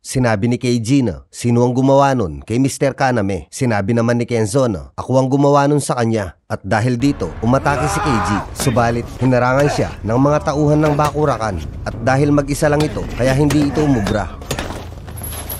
Sinabi ni Keiji na, sino ang gumawa nun? Kay Mr. Kaname. Sinabi naman ni Kenzo na, ako ang gumawa nun sa kanya. At dahil dito, umatake si Keiji. Subalit, hinarangan siya ng mga tauhan ng Bakurakan. At dahil mag-isa lang ito, kaya hindi ito umubra.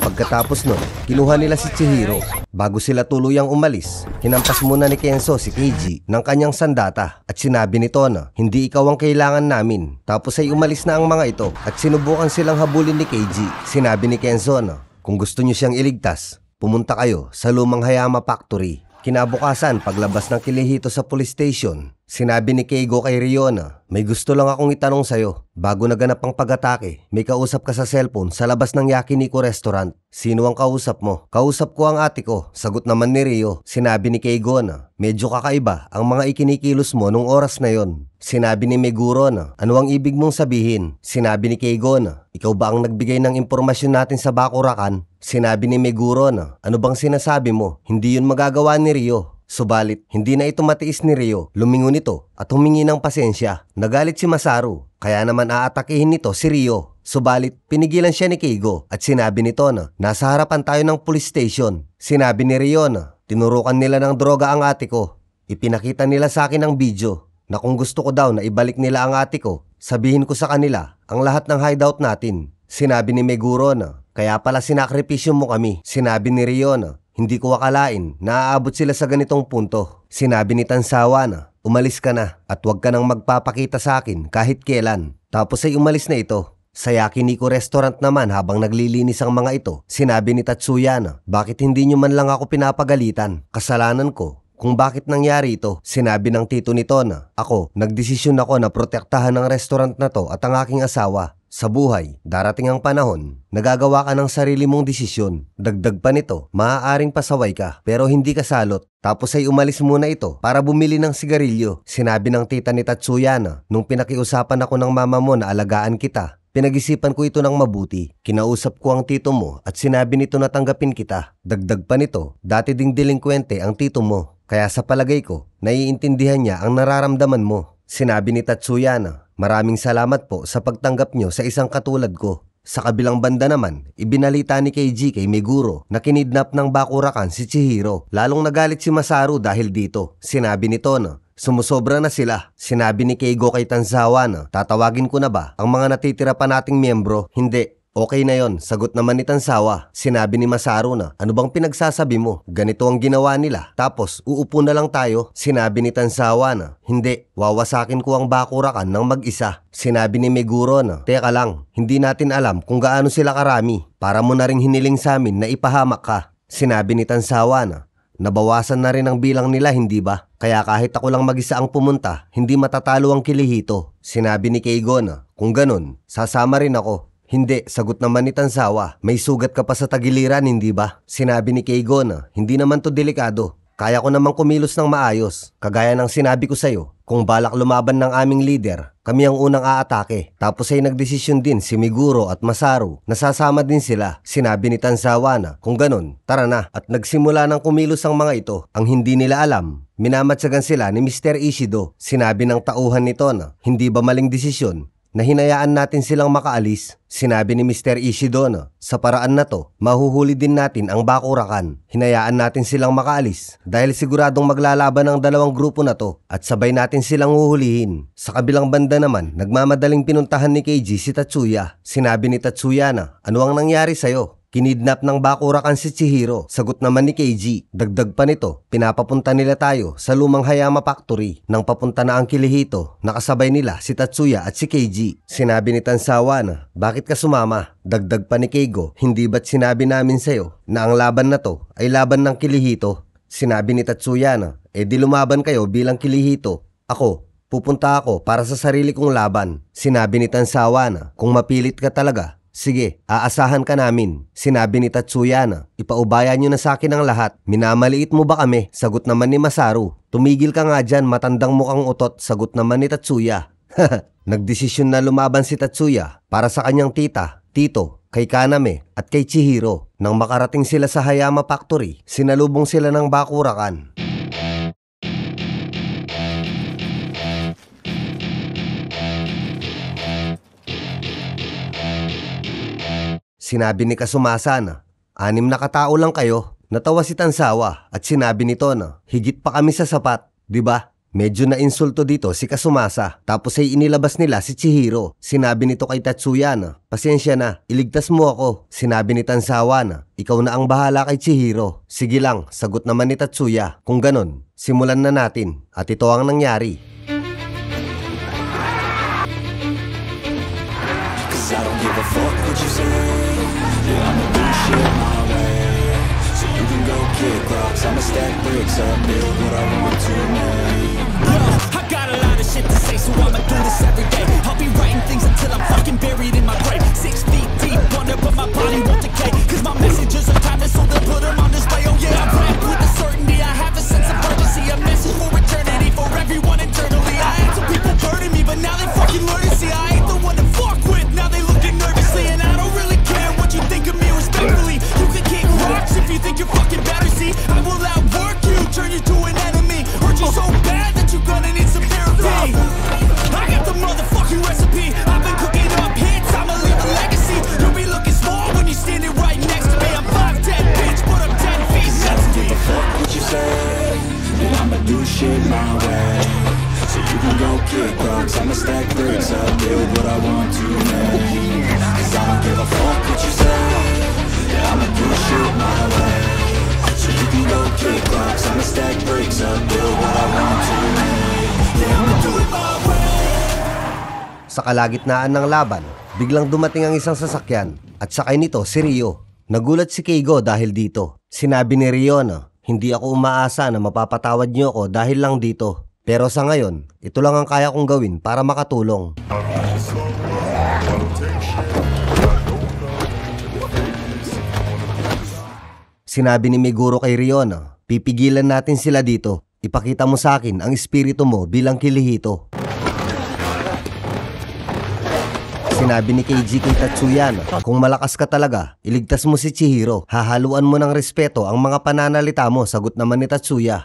Pagkatapos nun, kinuha nila si Chihiro. Bago sila tuluyang umalis, hinampas muna ni Kenzo si Keiji ng kanyang sandata at sinabi nito na hindi ikaw ang kailangan namin. Tapos ay umalis na ang mga ito at sinubukan silang habulin ni Keiji. Sinabi ni Kenzo na kung gusto niyo siyang iligtas, pumunta kayo sa lumang Hayama Factory. Kinabukasan, paglabas ng Kirihito sa police station, sinabi ni Keigo kay Ryo na, may gusto lang akong itanong sa'yo. Bago naganap ang pag-atake, may kausap ka sa cellphone sa labas ng Yakiniku restaurant. Sino ang kausap mo? Kausap ko ang ate ko. Sagot naman ni Ryo. Sinabi ni Keigo na, medyo kakaiba ang mga ikinikilos mo nung oras na yon. Sinabi ni Meguro na, ano ang ibig mong sabihin? Sinabi ni Keigo na, ikaw ba ang nagbigay ng impormasyon natin sa Bakurakan? Sinabi ni Meguro na, ano bang sinasabi mo? Hindi yun magagawa ni Ryo. Subalit, hindi na ito matiis ni Ryo. Lumingon ito at humingi ng pasensya. Nagalit si Masaru, kaya naman aatakihin nito si Ryo. Subalit, pinigilan siya ni Keigo at sinabi nito na, nasa harapan tayo ng police station. Sinabi ni Ryo na, tinurukan nila ng droga ang ate ko. Ipinakita nila sa akin ang video na kung gusto ko daw na ibalik nila ang ate ko, sabihin ko sa kanila ang lahat ng hideout natin. Sinabi ni Meguro na, kaya pala sinakripisyo mo kami. Sinabi ni Ryo na, hindi ko akalain na aabot sila sa ganitong punto. Sinabi ni Tansawa na, umalis ka na at huwag ka nang magpapakita sa akin kahit kailan. Tapos ay umalis na ito. Sa Yakiniku restaurant naman habang naglilinis ang mga ito, sinabi ni Tatsuya na, bakit hindi nyo man lang ako pinapagalitan? Kasalanan ko kung bakit nangyari ito. Sinabi ng tito nito na, ako, nagdesisyon ako na protektahan ang restaurant na to at ang aking asawa. Sa buhay, darating ang panahon, nagagawa ka ng sarili mong desisyon. Dagdag pa nito, maaaring pasaway ka pero hindi ka salot. Tapos ay umalis muna ito para bumili ng sigarilyo. Sinabi ng tita ni Tatsuya na, nung pinakiusapan ako ng mama mo na alagaan kita, pinag-isipan ko ito ng mabuti. Kinausap ko ang tito mo at sinabi nito na tanggapin kita. Dagdag pa nito, dati ding delinkwente ang tito mo. Kaya sa palagay ko, naiintindihan niya ang nararamdaman mo. Sinabi ni Tatsuya na, maraming salamat po sa pagtanggap nyo sa isang katulad ko. Sa kabilang banda naman, ibinalita ni Keiji kay Meguro na kinidnap ng Bakurakan si Chihiro. Lalong nagalit si Masaru dahil dito. Sinabi nito na, sumusobra na sila. Sinabi ni Keigo kay Tanzawa na, tatawagin ko na ba ang mga natitira pa nating miyembro? Hindi. Okay na yon, sagot naman ni Tanzawa. Sinabi ni Masaru na, ano bang pinagsasabi mo? Ganito ang ginawa nila. Tapos, uupo na lang tayo. Sinabi ni Tanzawa na, hindi, wawasakin ko ang Bakurakan ng mag-isa. Sinabi ni Meguro na, teka lang, hindi natin alam kung gaano sila karami. Para mo na ring hiniling sa amin na ipahamak ka. Sinabi ni Tanzawa na, nabawasan na rin ang bilang nila, hindi ba? Kaya kahit ako lang mag-isa ang pumunta, hindi matatalo ang Kirihito. Sinabi ni Keigo na, kung ganun, sasama rin ako. Hindi, sagot naman ni Tanzawa, may sugat ka pa sa tagiliran, hindi ba? Sinabi ni Keigo na, hindi naman to delikado. Kaya ko namang kumilos ng maayos. Kagaya ng sinabi ko sa'yo, kung balak lumaban ng aming leader, kami ang unang aatake. Tapos ay nagdesisyon din si Meguro at Masaru na sasama din sila. Sinabi ni Tanzawa na, kung ganun, tara na. At nagsimula ng kumilos ang mga ito. Ang hindi nila alam, minamatsagan sila ni Mr. Ishido. Sinabi ng tauhan nito na, hindi ba maling desisyon na hinayaan natin silang makaalis? Sinabi ni Mr. Ishido na, sa paraan na to, mahuhuli din natin ang Bakurakan. Hinayaan natin silang makaalis dahil siguradong maglalaban ang dalawang grupo na to at sabay natin silang huhulihin. Sa kabilang banda naman, nagmamadaling pinuntahan ni Keiji si Tatsuya. Sinabi ni Tatsuya na, ano ang nangyari sa'yo? Kinidnap ng Bakurakan si Chihiro. Sagot naman ni Keiji. Dagdag pa nito, pinapapunta nila tayo sa lumang Hayama Factory. Nang papunta na ang Kirihito, nakasabay nila si Tatsuya at si Keiji. Sinabi ni Tanzawa na, bakit ka sumama? Dagdag pa ni Keigo, hindi ba't sinabi namin sa'yo na ang laban na to ay laban ng Kirihito? Sinabi ni Tatsuya na, di lumaban kayo bilang Kirihito. Ako, pupunta ako para sa sarili kong laban. Sinabi ni Tanzawa na, kung mapilit ka talaga, Sige, aasahan ka namin. Sinabi ni Tatsuya na, ipaubaya nyo na sa akin ang lahat. Minamaliit mo ba kami? Sagot naman ni Masaru. Tumigil ka nga dyan, matandang mukhang utot. Sagot naman ni Tatsuya. Nagdesisyon na lumaban si Tatsuya para sa kanyang tita, tito, kay Kaname at kay Chihiro. Nang makarating sila sa Hayama Factory, sinalubong sila ng bakurakan. Sinabi ni Kasumasa na, 6 na katao lang kayo. Natawa si Tansawa at sinabi nito na, higit pa kami sa sapat, di ba? Medyo na insulto dito si Kasumasa. Tapos ay inilabas nila si Chihiro. Sinabi nito kay Tatsuya na, pasensya na, iligtas mo ako. Sinabi ni Tansawa na, ikaw na ang bahala kay Chihiro. Sige lang, sagot naman ni Tatsuya. Kung ganon, simulan na natin. At ito ang nangyari. I don't give a fuck what you say. Yeah, I'ma do shit my way. So you can go kick rocks, I'ma stack bricks up, build what I want to make. Yo, I got a lot of shit to say, so I'ma do this every day. I'll be writing things until I'm fucking buried in my grave. 6 feet deep under, but my body won't decay. Cause my messages are timeless, so they'll put them on display. Oh yeah, I rap with a certainty, I have a sense of urgency. A message for eternity, for everyone internally. I had some people burning me, but now they fucking learn to see I ain't the one to fuck with. Now they looking nervously, and I don't really care what you think of me respectfully. You can kick rocks if you think you're fucking better, see. I will outwork you, turn you to an enemy. Hurt you so bad that you're gonna need some therapy. I got the motherfucking recipe. I've been cooking up hits, I'ma leave a legacy. You'll be looking small when you're standing right next to me. I'm 5'10", bitch, but I'm 10 feet I next don't to give me. a fuck what you say. Yeah, I'ma do shit my way. So you can go kick rocks, I'ma stack bricks up, build what I want to make. Cause I don't give a fuck what you say. Yeah, I'ma do shit my way. So you can go kick rocks, I'ma stack bricks up, build what I want to make. Yeah, I'ma do it my way. Sa kalagitnaan ng laban, biglang dumating ang isang sasakyan at sakay nito si Ryo. Nagulat si Keigo dahil dito. Sinabi ni Ryo na, hindi ako umaasa na mapapatawad niyo ako dahil lang dito. Pero sa ngayon, ito lang ang kaya kong gawin para makatulong. Sinabi ni Meguro kay Ryo na, pipigilan natin sila dito. Ipakita mo sa akin ang espiritu mo bilang Kirihito. Sinabi ni Keiji kay Tatsuya na, kung malakas ka talaga, iligtas mo si Chihiro. Hahaluan mo ng respeto ang mga pananalita mo, sagot naman ni Tatsuya.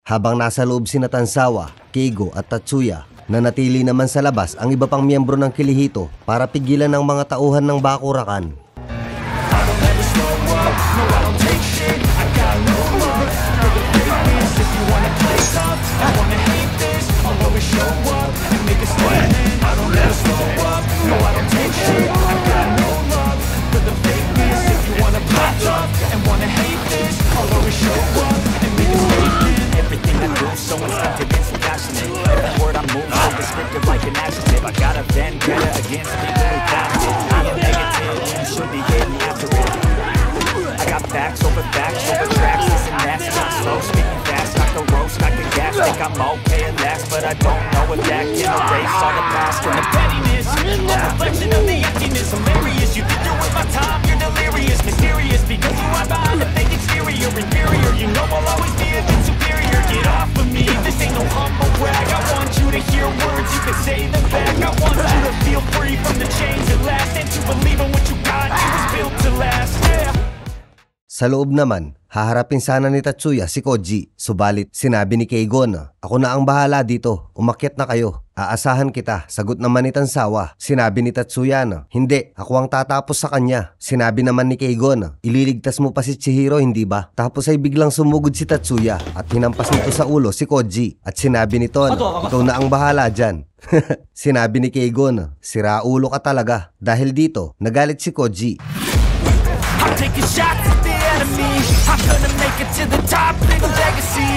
Habang nasa loob sina Tansawa, Keigo at Tatsuya, nanatili naman sa labas ang iba pang miyembro ng Kirihito para pigilan ang mga tauhan ng bakurakan. Everything I do, so instinctive and so passionate. Every word I move, so descriptive like an adjective. I got a vendetta against people who talented. Being negative, you should be getting after it. I got facts over tracks, this and that. Speak slow, speaking fast, not the roast, not the gas. Think I'm okay at last, but I don't know if that can erase all the past. And the pettiness, a reflection of the emptiness. Hilarious, you think you're worth my time, you're delirious. Mysterious, because you are behind the fake exterior. Inferior, you know I'll always be a bit superior. Get off of me, this ain't no humble brag. I want you to hear words, you can say them back. I want you to feel free from the chains at last, and to believe in what you got, it was built to last. Yeah. Sa loob naman, haharapin sana ni Tatsuya si Koji. Subalit, sinabi ni Keigo na, ako na ang bahala dito, umakyat na kayo. Aasahan kita, sagot naman ni Tansawa. Sinabi ni Tatsuya na, hindi, ako ang tatapos sa kanya. Sinabi naman ni Keigo na, ililigtas mo pa si Chihiro, hindi ba? Tapos ay biglang sumugod si Tatsuya at hinampas nito sa ulo si Koji. At sinabi nito na, ikaw na ang bahala dyan. Sinabi ni Keigo na, sira ulo ka talaga. Dahil dito, nagalit si Koji. I'm taking shots at the enemy. I'm gonna make it to the top, leave a legacy.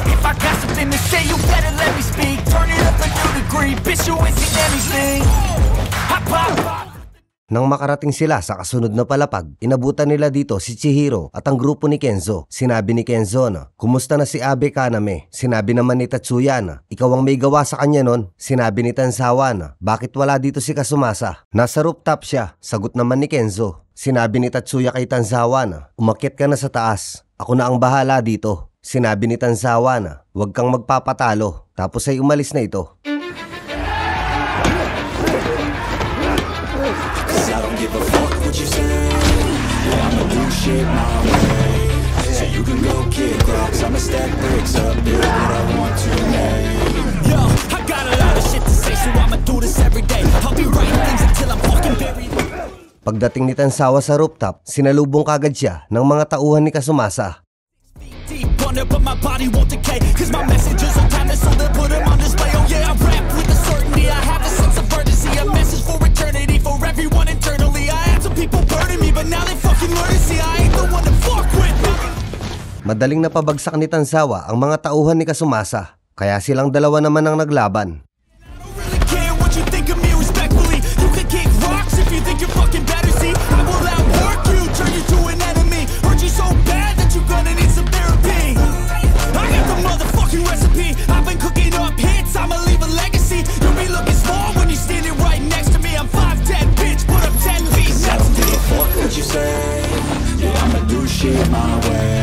If I got something to say, you better let me speak. Turn it up a new degree, bitch, you ain't seen anything. I pop Nang makarating sila sa kasunod na palapag, inabutan nila dito si Chihiro at ang grupo ni Kenzo. Sinabi ni Kenzo na, kumusta na si Abe Kaname? Sinabi naman ni Tatsuya na, ikaw ang may gawa sa kanya nun. Sinabi ni Tanzawa na, bakit wala dito si Kasumasa? Nasa rooftop siya, sagot naman ni Kenzo. Sinabi ni Tatsuya kay Tanzawa na, umakyat ka na sa taas. Ako na ang bahala dito. Sinabi ni Tanzawa na, huwag kang magpapatalo. Tapos ay umalis na ito. Shit my way, so you can go kick rocks. I'ma stack bricks up, build what I want to make. Yo, I got a lot of shit to say, so I'ma do this every day. I'll be writing things until I'm fucking buried. Pagdating ni Tanzawa sa rooftop, sinalubong kagad siya ng mga tauhan ni Kasumasa. Deep under, but my body won't decay, cause my messages are timeless, so they'll put them on display. Oh yeah, I rap with the certainty, I have a sense of urgency, a message for eternity, for everyone internally. I had some people burning me, but now they fucking learn to see I ain't the one to fuck with. Madaling napabagsak ni Tanzawa ang mga tauhan ni Kasumasa, kaya silang dalawa naman ang naglaban. I don't really care what you think of me respectfully. You can kick rocks if you think you're fucking better. See, I will outwork you, turn you to an enemy. Hurt you so bad that you're gonna need some therapy. I got the motherfucking recipe. I've been cooking up hits, I'ma leave a legacy. You'll be looking small when you're standing right next to me. I'm 5'10", bitch, put up 10 feet I next don't to give me. a fuck what you say. Yeah, I'ma do shit my way,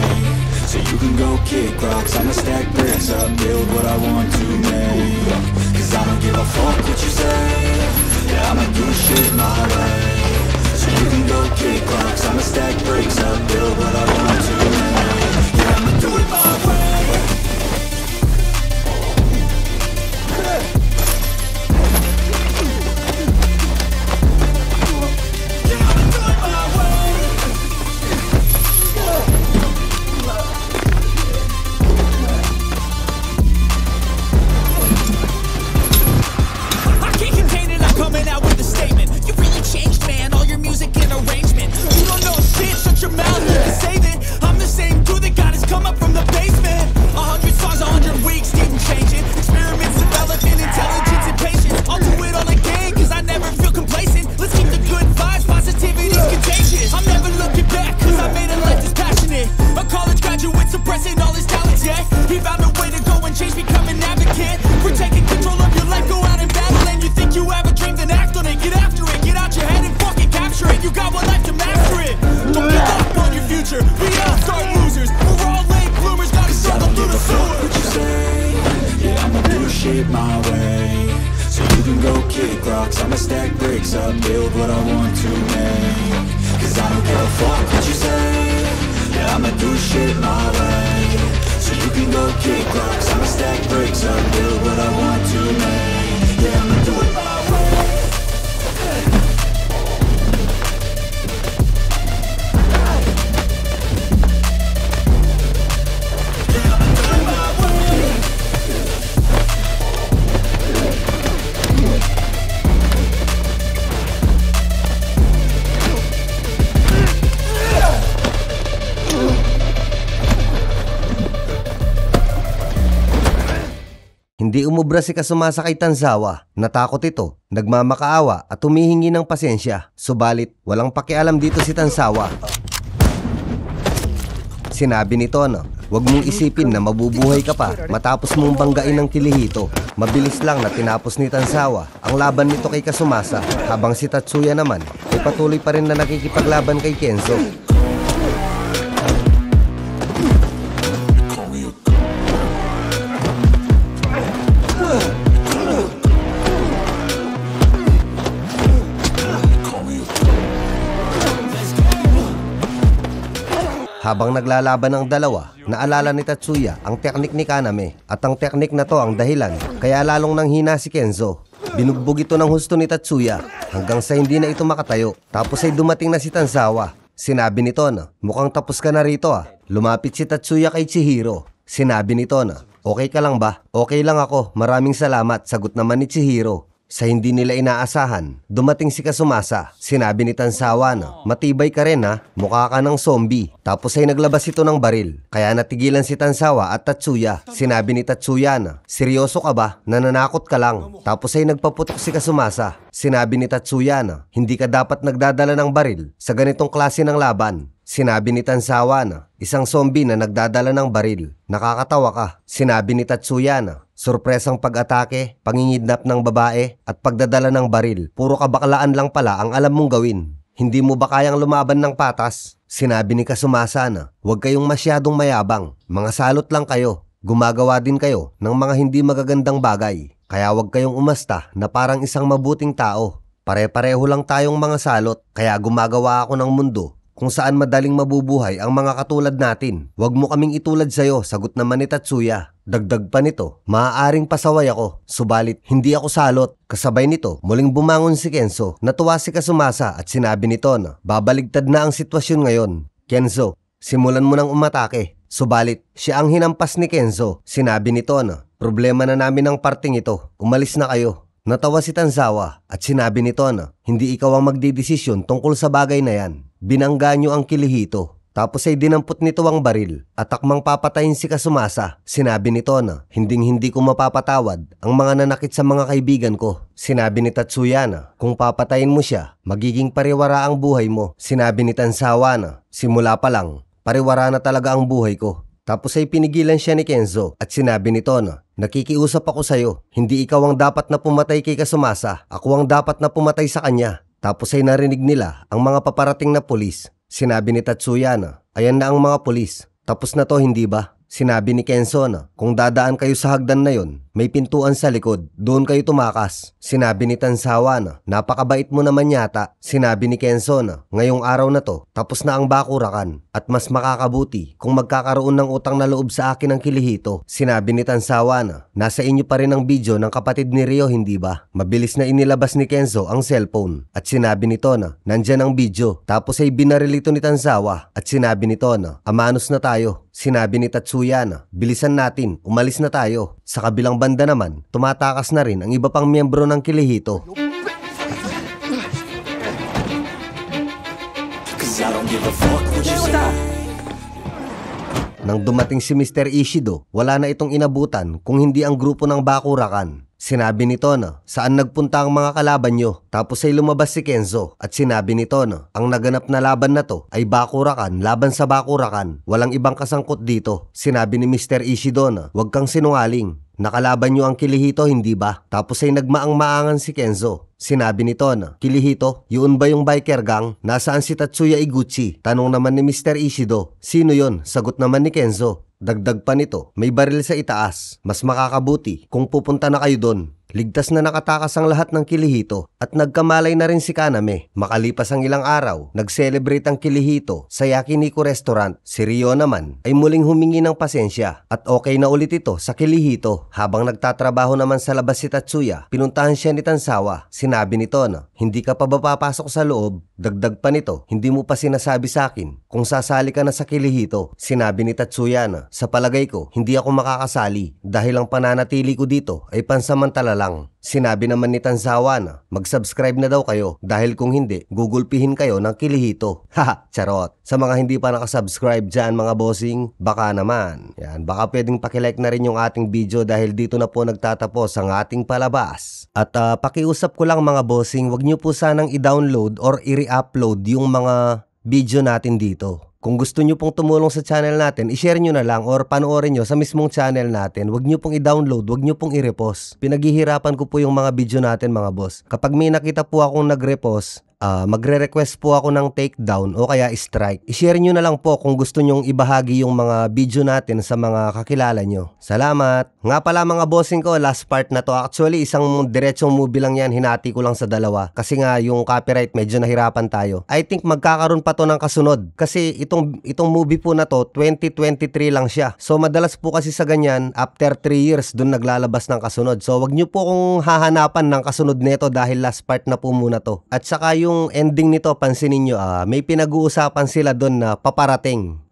so you can go kick rocks. I'ma stack bricks up, build what I want to make. Cause I don't give a fuck what you say. Yeah, I'ma do shit my way, so you can go kick rocks. I'ma stack bricks up, build what I want to make. Yeah, I'ma do it my way. My way, so you can go kick rocks. I'ma stack bricks up, build what I want to make. Cause I don't give a fuck what you say. Yeah, I'ma do shit my way, so you can go kick rocks. I'ma stack bricks up, build what I want to make. Yeah, I'ma do it my way. Hindi umubra si Kasumasa kay Tanzawa. Natakot ito, nagmamakaawa at humihingi ng pasensya. Subalit, walang pakialam dito si Tanzawa. Sinabi nito na, huwag mong isipin na mabubuhay ka pa matapos mong banggain ng Kirihito. Mabilis lang na tinapos ni Tanzawa ang laban nito kay Kasumasa, habang si Tatsuya naman ay patuloy pa rin na nakikipaglaban kay Kenzo. Habang naglalaban ang dalawa, naalala ni Tatsuya ang teknik ni Kaname at ang teknik na to ang dahilan kaya lalong nanghina si Kenzo. Binugbog ito ng husto ni Tatsuya hanggang sa hindi na ito makatayo. Tapos ay dumating na si Tanzawa. Sinabi nito na, mukhang tapos ka na rito ah. Lumapit si Tatsuya kay Chihiro. Sinabi nito na, okay ka lang ba? Okay lang ako, maraming salamat, sagot naman ni Chihiro. Sa hindi nila inaasahan, dumating si Kasumasa. Sinabi ni Tansawa na, matibay ka rin ha, mukha ka ng zombie. Tapos ay naglabas ito ng baril. Kaya natigilan si Tansawa at Tatsuya. Sinabi ni Tatsuya na, seryoso ka ba? Nananakot ka lang. Tapos ay nagpaputok si Kasumasa. Sinabi ni Tatsuya na, hindi ka dapat nagdadala ng baril sa ganitong klase ng laban. Sinabi ni Tansawa na, isang zombie na nagdadala ng baril. Nakakatawa ka. Sinabi ni Tatsuya na, surpresang pag-atake, pangingidnap ng babae, at pagdadala ng baril. Puro kabaklaan lang pala ang alam mong gawin. Hindi mo ba kayang lumaban ng patas? Sinabi ni Kasumasa na, huwag kayong masyadong mayabang. Mga salot lang kayo. Gumagawa din kayo ng mga hindi magagandang bagay. Kaya huwag kayong umasta na parang isang mabuting tao. Pare-pareho lang tayong mga salot. Kaya gumagawa ako ng mundo kung saan madaling mabubuhay ang mga katulad natin. Huwag mo kaming itulad sa'yo, sagot naman ni Tatsuya. Dagdag pa nito, maaaring pasaway ako, subalit hindi ako salot. Kasabay nito, muling bumangon si Kenzo. Natuwa si Kasumasa at sinabi nito na, babaligtad na ang sitwasyon ngayon. Kenzo, simulan mo nang umatake. Subalit, siya ang hinampas ni Kenzo. Sinabi nito na, problema na namin ang parting ito, umalis na kayo. Natawa si Tanzawa at sinabi nito na, hindi ikaw ang magdidesisyon tungkol sa bagay na yan. Binangga nyo ang Kirihito. Tapos ay dinampot nito ang baril at akmang papatayin si Kasumasa. Sinabi nito na, hindi ko mapapatawad ang mga nanakit sa mga kaibigan ko. Sinabi ni Tatsuya na, kung papatayin mo siya, magiging pariwara ang buhay mo. Sinabi ni Tanzawa na, simula pa lang, pariwara na talaga ang buhay ko. Tapos ay pinigilan siya ni Kenzo at sinabi nito na, nakikiusap ako sa'yo, hindi ikaw ang dapat na pumatay kay Kasumasa, ako ang dapat na pumatay sa kanya. Tapos ay narinig nila ang mga paparating na pulis. Sinabi ni Tatsuya na, ayan na ang mga pulis. Tapos na to, hindi ba? Sinabi ni Kenzo na, kung dadaan kayo sa hagdan na yon, may pintuan sa likod, doon kayo tumakas. Sinabi ni Tanzawa na, napakabait mo naman yata. Sinabi ni Kenzo na, ngayong araw na to, tapos na ang bakurakan. At mas makakabuti kung magkakaroon ng utang na loob sa akin ng Kirihito. Sinabi ni Tanzawa na, nasa inyo pa rin ang video ng kapatid ni Ryo, hindi ba? Mabilis na inilabas ni Kenzo ang cellphone. At sinabi nito na, nandyan ang video. Tapos ay binaril ito ni Tanzawa. At sinabi nito na, amanos na tayo. Sinabi ni Tatsuya na, bilisan natin, umalis na tayo. Sa kabilang banda naman, tumatakas na rin ang iba pang miyembro ng Kirihito. Nang dumating si Mr. Ishido, wala na itong inabutan kung hindi ang grupo ng Bakurakan. Sinabi nito na, saan nagpunta ang mga kalaban nyo? Tapos ay lumabas si Kenzo at sinabi nito na, ang naganap na laban na to ay Bakurakan laban sa Bakurakan. Walang ibang kasangkot dito. Sinabi ni Mr. Ishido na, huwag kang sinungaling. Nakalaban nyo ang Kirihito, hindi ba? Tapos ay nagmaang-maangan si Kenzo. Sinabi nito na, Kirihito, yun ba yung biker gang? Nasaan si Tatsuya Iguchi? Tanong naman ni Mr. Ishido. Sino yon? Sagot naman ni Kenzo. Dagdag pa nito, may baril sa itaas. Mas makakabuti kung pupunta na kayo doon. Ligtas na nakatakas ang lahat ng Kirihito at nagkamalay na rin si Kaname. Makalipas ang ilang araw, nag-celebrate ang Kirihito sa Yakiniku Restaurant. Si Ryo naman ay muling humingi ng pasensya at okay na ulit ito sa Kirihito. Habang nagtatrabaho naman sa labas si Tatsuya, pinuntahan siya ni Tanzawa. Sinabi nito na, hindi ka pa ba papasok sa loob? Dagdag pa nito, hindi mo pa sinasabi sa akin kung sasali ka na sa Kirihito. Sinabi ni Tatsuya na, sa palagay ko, hindi ako makakasali dahil ang pananatili ko dito ay pansamantala lang. Sinabi naman ni Tanzawa na, mag-subscribe na daw kayo dahil kung hindi, gugulpihin kayo ng Kirihito. Haha, charot. Sa mga hindi pa nakasubscribe dyan mga bossing, baka naman. Yan, baka pwedeng pakilike na rin yung ating video dahil dito na po nagtatapos ang ating palabas. At pakiusap ko lang mga bossing, wag nyo po sanang i-download or i-re-upload yung mga video natin dito. Kung gusto nyo pong tumulong sa channel natin, i-share nyo na lang or panoorin nyo sa mismong channel natin. Huwag nyo pong i-download, huwag nyo pong i-repost. Pinaghihirapan ko po yung mga video natin mga boss. Kapag may nakita po akong nag-repost, magre-request po ako ng takedown o kaya strike. I-share nyo na lang po kung gusto nyong ibahagi yung mga video natin sa mga kakilala nyo. Salamat! Nga pala mga bossing ko, last part na to. Actually, isang diretsong movie lang yan. Hinati ko lang sa dalawa. Kasi nga yung copyright medyo nahirapan tayo. I think magkakaroon pa to ng kasunod. Kasi itong movie po na to, 2023 lang siya. So madalas po kasi sa ganyan, after 3 years dun naglalabas ng kasunod. So wag nyo po kung hahanapan ng kasunod nito dahil last part na po muna to. At saka yung ending nito, pansinin nyo, may pinag-uusapan sila doon na paparating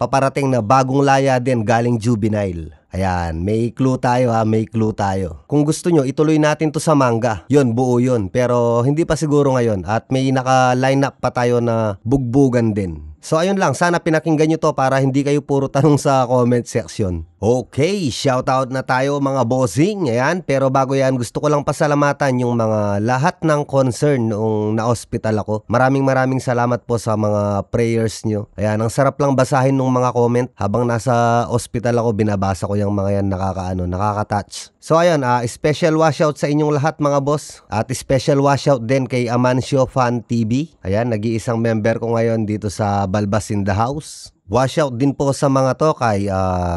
na bagong laya din galing juvenile. Ayan, may clue tayo ha, may clue tayo. Kung gusto nyo, ituloy natin to sa manga. Yun, buo yun. Pero hindi pa siguro ngayon. At may naka-line up pa tayo na bugbugan din. So ayun lang, sana pinakinggan nyo to para hindi kayo puro tanong sa comment section. Okay, shoutout na tayo mga bossing. Ayan, pero bago yan, gusto ko lang pasalamatan yung mga lahat ng concern noong na-hospital ako. Maraming salamat po sa mga prayers nyo. Ayan, ang sarap lang basahin ng mga comment. Habang nasa hospital ako, binabasa ko yung mga yan, nakaka-touch. So ayun, special washout sa inyong lahat mga boss. At special washout din kay Amancio Fan TV. Ayan, nag-iisang member ko ngayon dito sa Balbas in the House. Washout din po sa mga to kay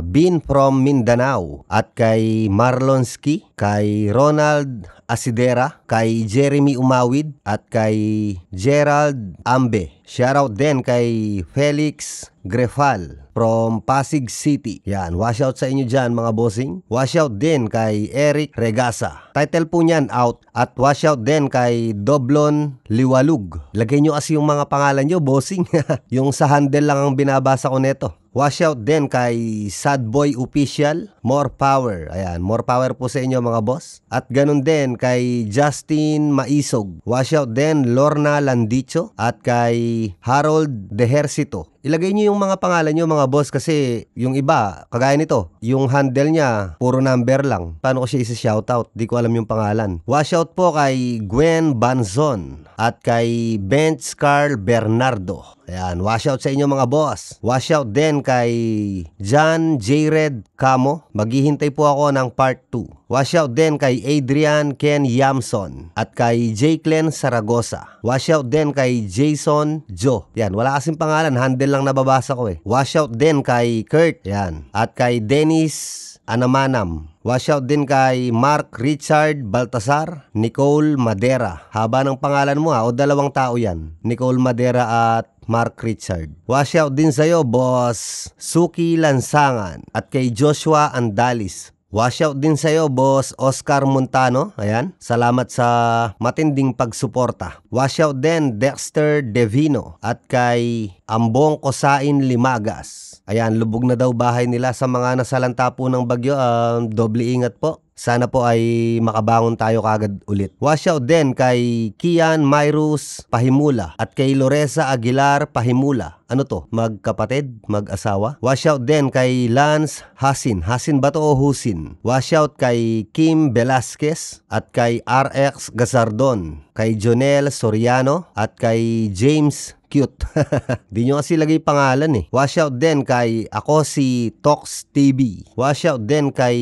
Bean from Mindanao at kay Marlonski, kay Ronald Asidera, kay Jeremy Umawid at kay Gerald Ambe. Shoutout din kay Felix Grefal from Pasig City. Yan, washout sa inyo dyan mga bossing. Washout din kay Eric Regasa. Title po niyan Out. At washout din kay Doblon Liwalug. Lagay nyo kasi yung mga pangalan nyo bossing. Yung sa handle lang ang binabasa ko neto. Washout din kay Sad Boy Official, more power. Ayan, more power po sa inyo mga boss. At ganun din kay Justin Maisog. Washout din Lorna Landicho at kay Harold Dehercito. Ilagay niyo yung mga pangalan niyo mga boss kasi yung iba, kagaya nito, yung handle niya puro number lang. Paano ko siya isi-shoutout? Di ko alam yung pangalan. Washout po kay Gwen Banzon at kay Bench Carl Bernardo. Ayan, washout sa inyo mga boss. Washout din kay John Jared Camo. Maghihintay po ako ng part 2. Washout din kay Adrian Ken Yamson at kay Jacqueline Saragosa. Washout din kay Jason Joe. Yan, wala kasing pangalan, handle lang nababasa ko eh. Washout din kay Kurt. Yan. At kay Dennis Anamanam. Washout din kay Mark Richard Baltasar, Nicole Madera. Haba ng pangalan mo o dalawang tao yan. Nicole Madera at Mark Richard. Washout din sa'yo, boss Suki Lansangan at kay Joshua Andalis. Washout din sa'yo, boss Oscar Montano. Ayan, salamat sa matinding pagsuporta. Washout din Dexter Devino at kay Ambong Kosain Limagas. Ayan, lubog na daw bahay nila sa mga nasalanta po ng bagyo. Doble ingat po. Sana po ay makabangon tayo kagad ulit. Washout din kay Kian Mayrus Pahimula at kay Loresa Aguilar Pahimula. Ano to? Magkapatid? Mag-asawa? Washout din kay Lance Hasin. Hasin ba to o Husin? Washout kay Kim Velasquez at kay RX Gazardon. Kay Jonel Soriano at kay James Cute. Di nyo kasi lagay pangalan eh. Washout din kay ako si Tox TV. Washout din kay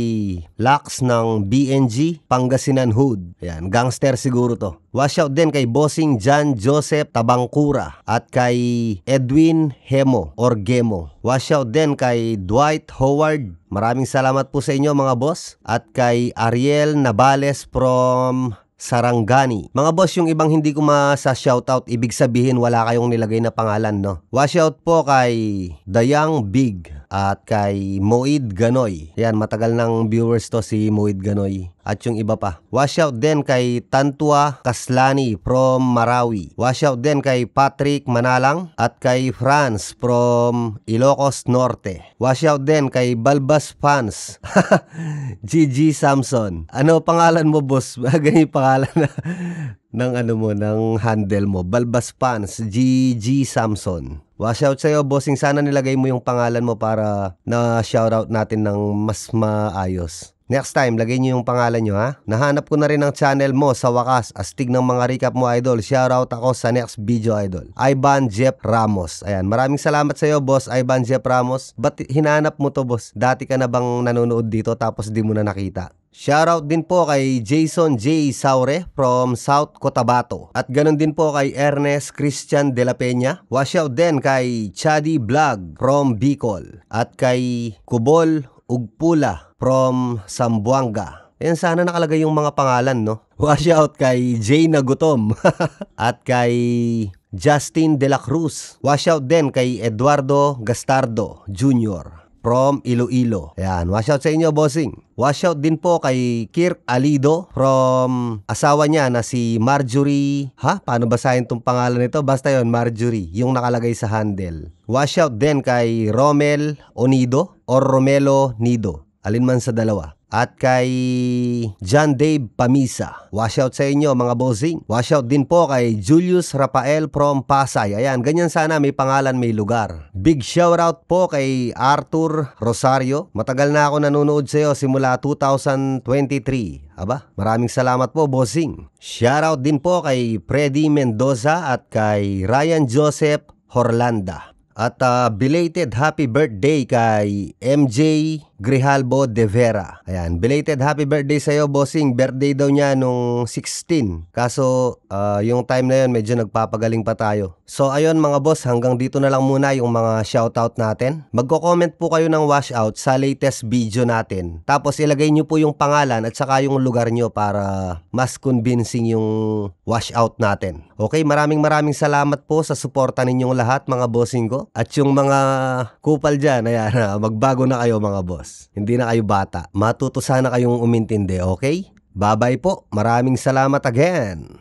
Lax ng BNG Pangasinan Hood. Ayan, gangster siguro to. Washout din kay Bossing John Joseph Tabangkura at kay Edwin Hemo or Gemo. Washout din kay Dwight Howard. Maraming salamat po sa inyo mga boss. At kay Ariel Navales from Sarangani. Mga boss, yung ibang hindi ko masa-shoutout, ibig sabihin wala kayong nilagay na pangalan, no? Washout po kay The Young Big at kay Moid Ganoy. Yan, matagal ng viewers to si Moid Ganoy. At yung iba pa. Washout din kay Tantua Kaslani from Marawi. Washout din kay Patrick Manalang at kay Franz from Ilocos Norte. Washout din kay Balbas Fans. GG Samson. Ano pangalan mo, boss? Ganyan yung pangalan na ng ano mo, ng handle mo. Balbas Fans, GG Samson. Washout sa'yo, bossing. Sana nilagay mo yung pangalan mo para na shoutout natin ng mas maayos. Next time, lagay nyo yung pangalan nyo ha. Nahanap ko na rin ang channel mo sa wakas. Astig ng mga recap mo, idol. Shoutout ako sa next video, idol. Ivan Jeff Ramos. Ayan, maraming salamat sa iyo, boss Ivan Jeff Ramos. Ba't hinanap mo to, boss? Dati ka na bang nanonood dito tapos di mo na nakita? Shoutout din po kay Jason J. Saure from South Cotabato. At ganun din po kay Ernest Christian de la Peña. Washout din kay Chadi Vlog from Bicol. At kay Kubol Ugpula from Sambuanga. Ayan, sana nakalagay yung mga pangalan, no? Washout kay Jay Nagutom. At kay Justin De La Cruz. Washout din kay Eduardo Gastardo Jr. from Iloilo. Ayan, washout sa inyo, bossing. Washout din po kay Kirk Alido from asawa niya na si Marjorie. Paano basahin tong pangalan nito? Basta yon, Marjorie, yung nakalagay sa handle. Washout din kay Romel Onido or Romelo Nido. alinman sa dalawa. At kay John Dave Pamisa, washout sa inyo mga bossing. Washout din po kay Julius Rafael from Pasay. Ayan, ganyan sana, may pangalan, may lugar. Big shoutout po kay Arthur Rosario. Matagal na ako nanonood sa iyo simula 2023. Aba, maraming salamat po bossing. Shoutout din po kay Freddy Mendoza at kay Ryan Joseph Horlanda. At belated happy birthday kay MJ Grijalbo de Vera. Ayan, belated happy birthday sa'yo, bossing. Birthday daw niya nung 16. Kaso, yung time na yun, medyo nagpapagaling pa tayo. So, ayun mga boss, hanggang dito na lang muna yung mga shoutout natin. Magko-comment po kayo ng washout sa latest video natin. Tapos, ilagay nyo po yung pangalan at saka yung lugar nyo para mas convincing yung washout natin. Okay, maraming salamat po sa suporta ninyong lahat, mga bossing ko. At yung mga kupal dyan, ayan, magbago na kayo mga boss. Hindi na kayo bata. Matuto sana kayong umintindi, okay? Bye-bye po. Maraming salamat again.